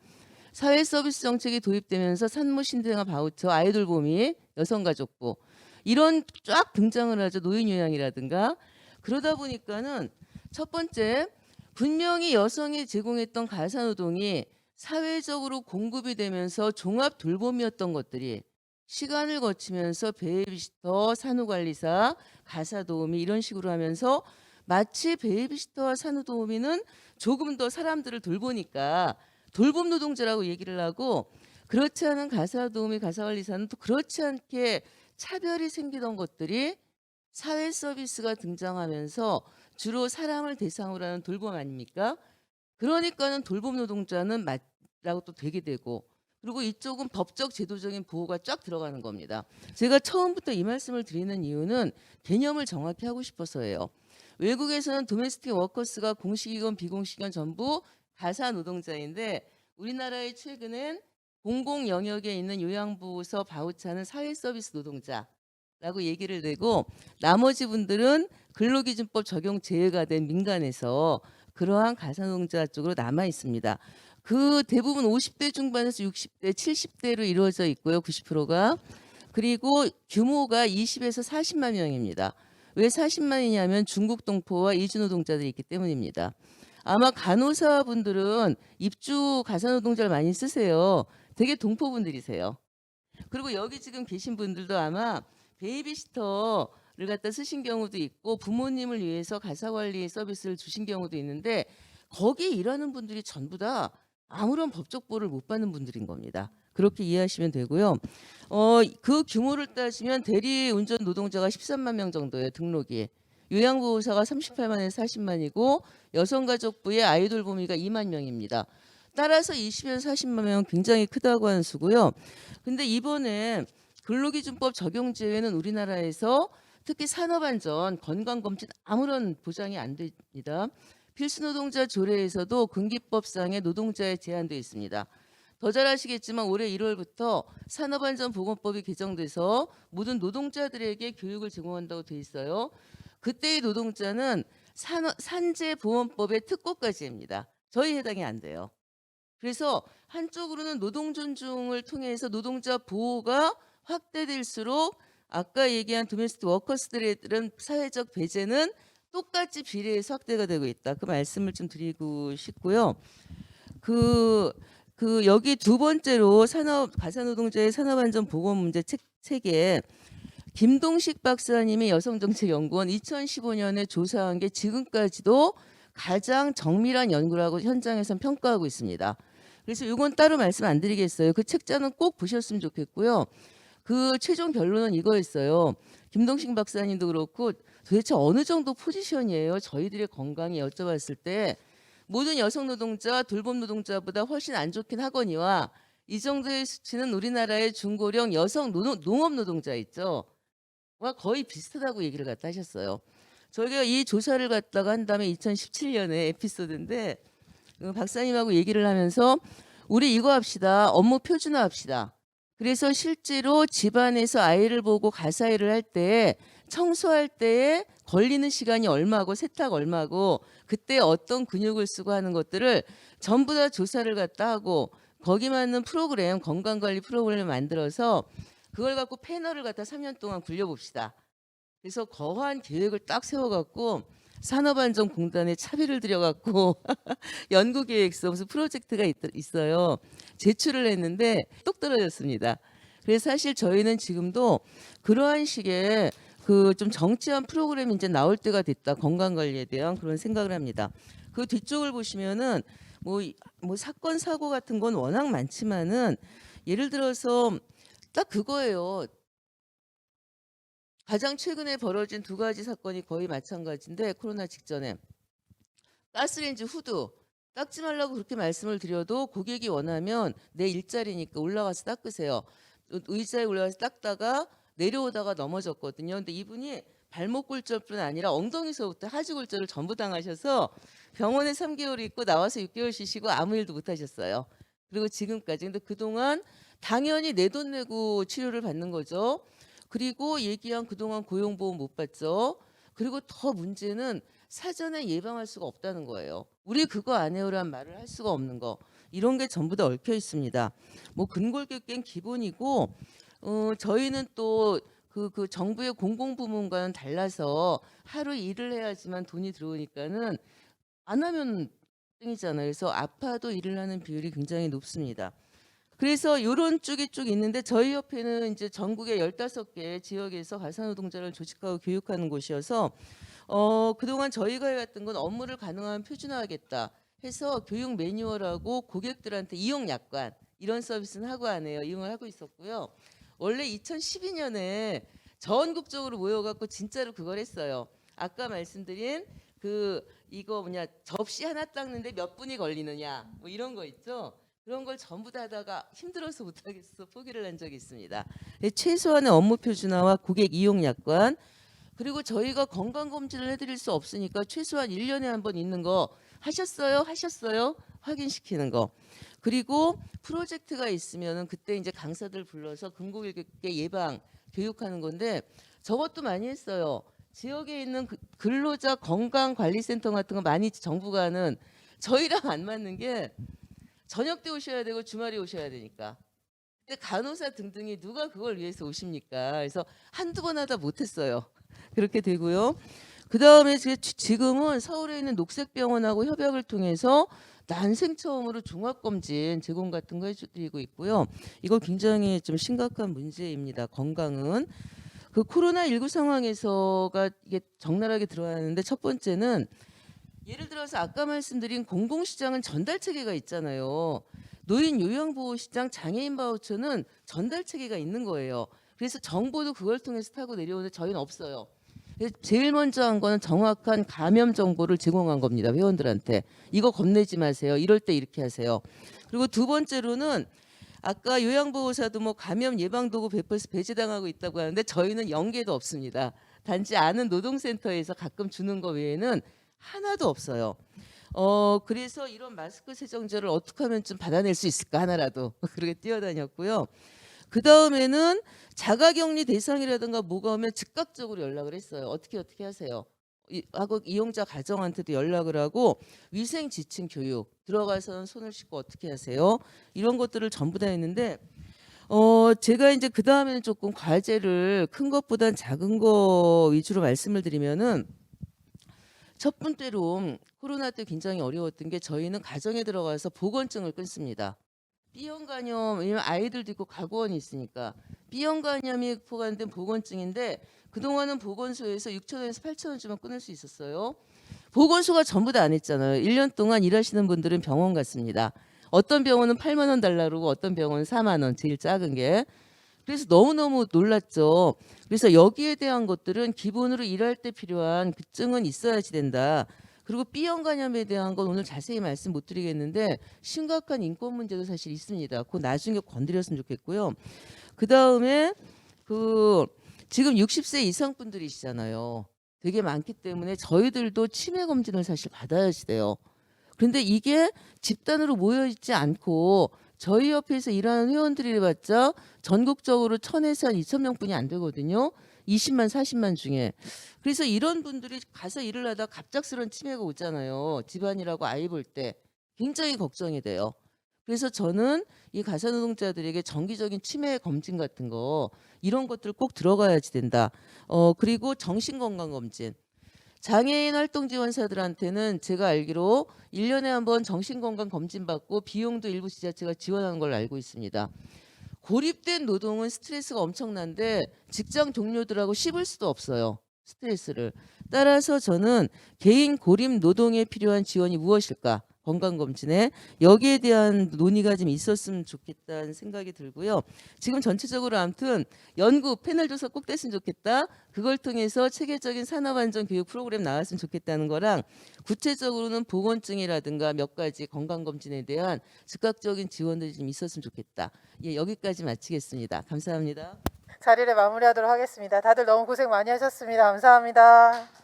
사회 서비스 정책이 도입되면서 산모 신생아 바우처, 아이돌봄이, 여성가족부 이런 쫙 등장을 하죠. 노인 요양이라든가. 그러다 보니까는 첫 번째 분명히 여성이 제공했던 가사노동이 사회적으로 공급이 되면서 종합 돌봄이었던 것들이 시간을 거치면서 베이비시터, 산후관리사, 가사도우미 이런 식으로 하면서 마치 베이비시터와 산후도우미는 조금 더 사람들을 돌보니까 돌봄 노동자라고 얘기를 하고 그렇지 않은 가사도우미, 가사관리사는 또 그렇지 않게 차별이 생기던 것들이 사회 서비스가 등장하면서 주로 사람을 대상으로 하는 돌봄 아닙니까? 그러니까는 돌봄 노동자는 맞라고 또 되게 되고 그리고 이쪽은 법적 제도적인 보호가 쫙 들어가는 겁니다. 제가 처음부터 이 말씀을 드리는 이유는 개념을 정확히 하고 싶어서예요. 외국에서는 도메스틱 워커스가 공식이건 비공식이건 전부 가사 노동자인데 우리나라의 최근엔 공공 영역에 있는 요양부서 바우처는 사회 서비스 노동자라고 얘기를 내고 나머지 분들은 근로기준법 적용 제외가 된 민간에서 그러한 가사노동자 쪽으로 남아 있습니다. 그 대부분 50대 중반에서 60대, 70대로 이루어져 있고요. 90%가. 그리고 규모가 20에서 40만 명입니다. 왜 40만이냐면 중국 동포와 이주 노동자들이 있기 때문입니다. 아마 간호사분들은 입주 가사노동자를 많이 쓰세요. 되게 동포분들이세요. 그리고 여기 지금 계신 분들도 아마 베이비시터를 갖다 쓰신 경우도 있고 부모님을 위해서 가사관리 서비스를 주신 경우도 있는데 거기 일하는 분들이 전부 다 아무런 법적 보호를 못 받는 분들인 겁니다. 그렇게 이해하시면 되고요. 그 규모를 따지면 대리 운전 노동자가 13만 명 정도예요. 등록이. 요양보호사가 38만에서 40만이고 여성가족부의 아이돌보미가 2만 명입니다. 따라서 20에서 40만 명은 굉장히 크다고 하는 수고요. 근데 이번에 근로기준법 적용 제외는 우리나라에서 특히 산업안전, 건강검진 아무런 보장이 안 됩니다. 필수노동자 조례에서도 근기법상의 노동자에 제한되어 있습니다. 더 잘 아시겠지만 올해 1월부터 산업안전보건법이 개정돼서 모든 노동자들에게 교육을 제공한다고 돼 있어요. 그때의 노동자는 산재보험법의 특고까지입니다. 저희 해당이 안 돼요. 그래서 한쪽으로는 노동 존중을 통해서 노동자 보호가 확대될수록 아까 얘기한 도메스틱 워커스들의 사회적 배제는 똑같이 비례해서 확대가 되고 있다. 그 말씀을 좀 드리고 싶고요. 여기 두 번째로 가사노동자의 산업안전보건 문제 책에 김동식 박사님이 여성정책연구원 2015년에 조사한 게 지금까지도 가장 정밀한 연구라고 현장에선 평가하고 있습니다. 그래서 이건 따로 말씀 안 드리겠어요. 그 책자는 꼭 보셨으면 좋겠고요. 그 최종 결론은 이거였어요. 김동식 박사님도 그렇고 도대체 어느 정도 포지션이에요? 저희들의 건강이 여쭤봤을 때 모든 여성 노동자, 돌봄 노동자보다 훨씬 안 좋긴 하거니와 이 정도의 수치는 우리나라의 중고령 여성 농업 노동자 있죠. 와 거의 비슷하다고 얘기를 갖다 하셨어요. 저희가 이 조사를 갖다가 한 다음에 2017년에 에피소드인데 박사님하고 얘기를 하면서 우리 이거 합시다. 업무 표준화 합시다. 그래서 실제로 집안에서 아이를 보고 가사 일을 할 때 청소할 때에 걸리는 시간이 얼마고 세탁 얼마고 그때 어떤 근육을 쓰고 하는 것들을 전부 다 조사를 갖다 하고 거기 맞는 프로그램, 건강관리 프로그램을 만들어서 그걸 갖고 패널을 갖다 3년 동안 굴려봅시다. 그래서 거한 계획을 딱 세워갖고 산업안전공단에 차비를 들여갖고 연구계획서 무슨 프로젝트가 있어요. 제출을 했는데 똑 떨어졌습니다. 그래서 사실 저희는 지금도 그러한 식의 그 좀 정치한 프로그램이 이제 나올 때가 됐다. 건강관리에 대한 그런 생각을 합니다. 그 뒤쪽을 보시면은 뭐 사건 사고 같은 건 워낙 많지만은 예를 들어서 딱 그거예요. 가장 최근에 벌어진 두 가지 사건이 거의 마찬가지인데 코로나 직전에 가스레인지 후드 닦지 말라고 그렇게 말씀을 드려도 고객이 원하면 내 일자리니까 올라가서 닦으세요. 의자에 올라가서 닦다가 내려오다가 넘어졌거든요. 근데 이분이 발목 골절뿐 아니라 엉덩이서부터 하지 골절을 전부 당하셔서 병원에 3개월 있고 나와서 6개월 쉬시고 아무 일도 못 하셨어요. 그리고 지금까지. 근데 그동안 당연히 내 돈 내고 치료를 받는 거죠. 그리고 얘기한 그동안 고용보험 못 받죠. 그리고 더 문제는 사전에 예방할 수가 없다는 거예요. 우리 그거 안 해요란 말을 할 수가 없는 거. 이런 게 전부 다 얽혀 있습니다. 뭐 근골격계는 기본이고 저희는 또 그 정부의 공공부문과는 달라서 하루 일을 해야지만 돈이 들어오니까는 안 하면 땡이잖아요. 그래서 아파도 일을 하는 비율이 굉장히 높습니다. 그래서 이런 쪽이 쭉 있는데 저희 협회는 이제 전국의 15개 지역에서 가사노동자를 조직하고 교육하는 곳이어서 그동안 저희가 해왔던 건 업무를 가능하면 표준화하겠다 해서 교육 매뉴얼하고 고객들한테 이용 약관 이런 서비스는 하고 안 해요. 이용을 하고 있었고요. 원래 2012년에 전국적으로 모여갖고 진짜로 그걸 했어요. 아까 말씀드린 이거 접시 하나 닦는데 몇 분이 걸리느냐 뭐 이런 거 있죠. 그런 걸 전부 다 하다가 힘들어서 못하겠어 포기를 한 적이 있습니다. 최소한의 업무 표준화와 고객 이용 약관 그리고 저희가 건강검진을 해드릴 수 없으니까 최소한 1년에 한 번 있는 거 하셨어요? 확인시키는 거. 그리고 프로젝트가 있으면은 그때 이제 강사들 불러서 근고일격계 예방 교육하는 건데 저것도 많이 했어요. 지역에 있는 근로자 건강관리센터 같은 거 많이 정부가 하는 저희랑 안 맞는 게 저녁 때 오셔야 되고 주말에 오셔야 되니까. 근데 간호사 등등이 누가 그걸 위해서 오십니까? 그래서 한두 번 하다 못했어요. 그렇게 되고요. 그다음에 지금은 서울에 있는 녹색병원하고 협약을 통해서 난생 처음으로 종합검진 제공 같은 거 해드리고 있고요. 이거 굉장히 좀 심각한 문제입니다. 건강은. 그 코로나19 상황에서가 이게 적나라하게 들어왔는데 첫 번째는 예를 들어서 아까 말씀드린 공공시장은 전달체계가 있잖아요. 노인 요양보호시장 장애인 바우처는 전달체계가 있는 거예요. 그래서 정보도 그걸 통해서 타고 내려오는데 저희는 없어요. 제일 먼저 한 거는 정확한 감염 정보를 제공한 겁니다. 회원들한테. 이거 겁내지 마세요. 이럴 때 이렇게 하세요. 그리고 두 번째로는 아까 요양보호사도 뭐 감염 예방도구 배제당하고 있다고 하는데 저희는 연계도 없습니다. 단지 아는 노동센터에서 가끔 주는 거 외에는 하나도 없어요. 그래서 이런 마스크 세정제를 어떻게 하면 좀 받아낼 수 있을까 하나라도 그렇게 뛰어다녔고요. 그 다음에는 자가격리 대상이라든가 뭐가 오면 즉각적으로 연락을 했어요. 어떻게 하세요? 하고 이용자 가정한테도 연락을 하고 위생 지침 교육 들어가서는 손을 씻고 어떻게 하세요? 이런 것들을 전부 다 했는데 제가 이제 그 다음에는 조금 과제를 큰 것보단 작은 거 위주로 말씀을 드리면은 첫 번째로 코로나 때 굉장히 어려웠던 게 저희는 가정에 들어가서 보건증을 끊습니다. B형 간염, 왜냐면 아이들도 있고 가구원이 있으니까 B형 간염이 포함된 보건증인데 그동안은 보건소에서 6,000원에서 8,000원 주면 끊을 수 있었어요. 보건소가 전부 다 안 했잖아요. 1년 동안 일하시는 분들은 병원 갔습니다. 어떤 병원은 8만 원 달라 그러고 어떤 병원은 4만 원 제일 작은 게. 그래서 너무너무 놀랐죠. 그래서 여기에 대한 것들은 기본으로 일할 때 필요한 그 증은 있어야지 된다. 그리고 B형 간염에 대한 건 오늘 자세히 말씀 못 드리겠는데 심각한 인권 문제도 사실 있습니다. 그거 나중에 건드렸으면 좋겠고요. 그 다음에 지금 60세 이상 분들이시잖아요. 되게 많기 때문에 저희들도 치매 검진을 사실 받아야지 돼요. 그런데 이게 집단으로 모여있지 않고 저희 협회에서 일하는 회원들이 해봤자 전국적으로 1,000에서 한 2,000명뿐이 안 되거든요. 20만 40만 중에. 그래서 이런 분들이 가서 일을 하다 갑작스런 치매가 오잖아요. 집안일하고 아이 볼 때 굉장히 걱정이 돼요. 그래서 저는 이 가사노동자들에게 정기적인 치매 검진 같은 거 이런 것들 꼭 들어가야지 된다. 그리고 정신건강검진. 장애인 활동지원사들한테는 제가 알기로 1년에 한 번 정신건강 검진 받고 비용도 일부 지자체가 지원하는 걸로 알고 있습니다. 고립된 노동은 스트레스가 엄청난데 직장 동료들하고 씹을 수도 없어요. 스트레스를. 따라서 저는 개인 고립 노동에 필요한 지원이 무엇일까? 건강검진에 여기에 대한 논의가 좀 있었으면 좋겠다는 생각이 들고요. 지금 전체적으로 아무튼 연구 패널 조사 꼭 됐으면 좋겠다. 그걸 통해서 체계적인 산업안전 교육 프로그램 나왔으면 좋겠다는 거랑 구체적으로는 보건증이라든가 몇 가지 건강검진에 대한 즉각적인 지원들이 좀 있었으면 좋겠다. 예, 여기까지 마치겠습니다. 감사합니다. 자리를 마무리하도록 하겠습니다. 다들 너무 고생 많이 하셨습니다. 감사합니다.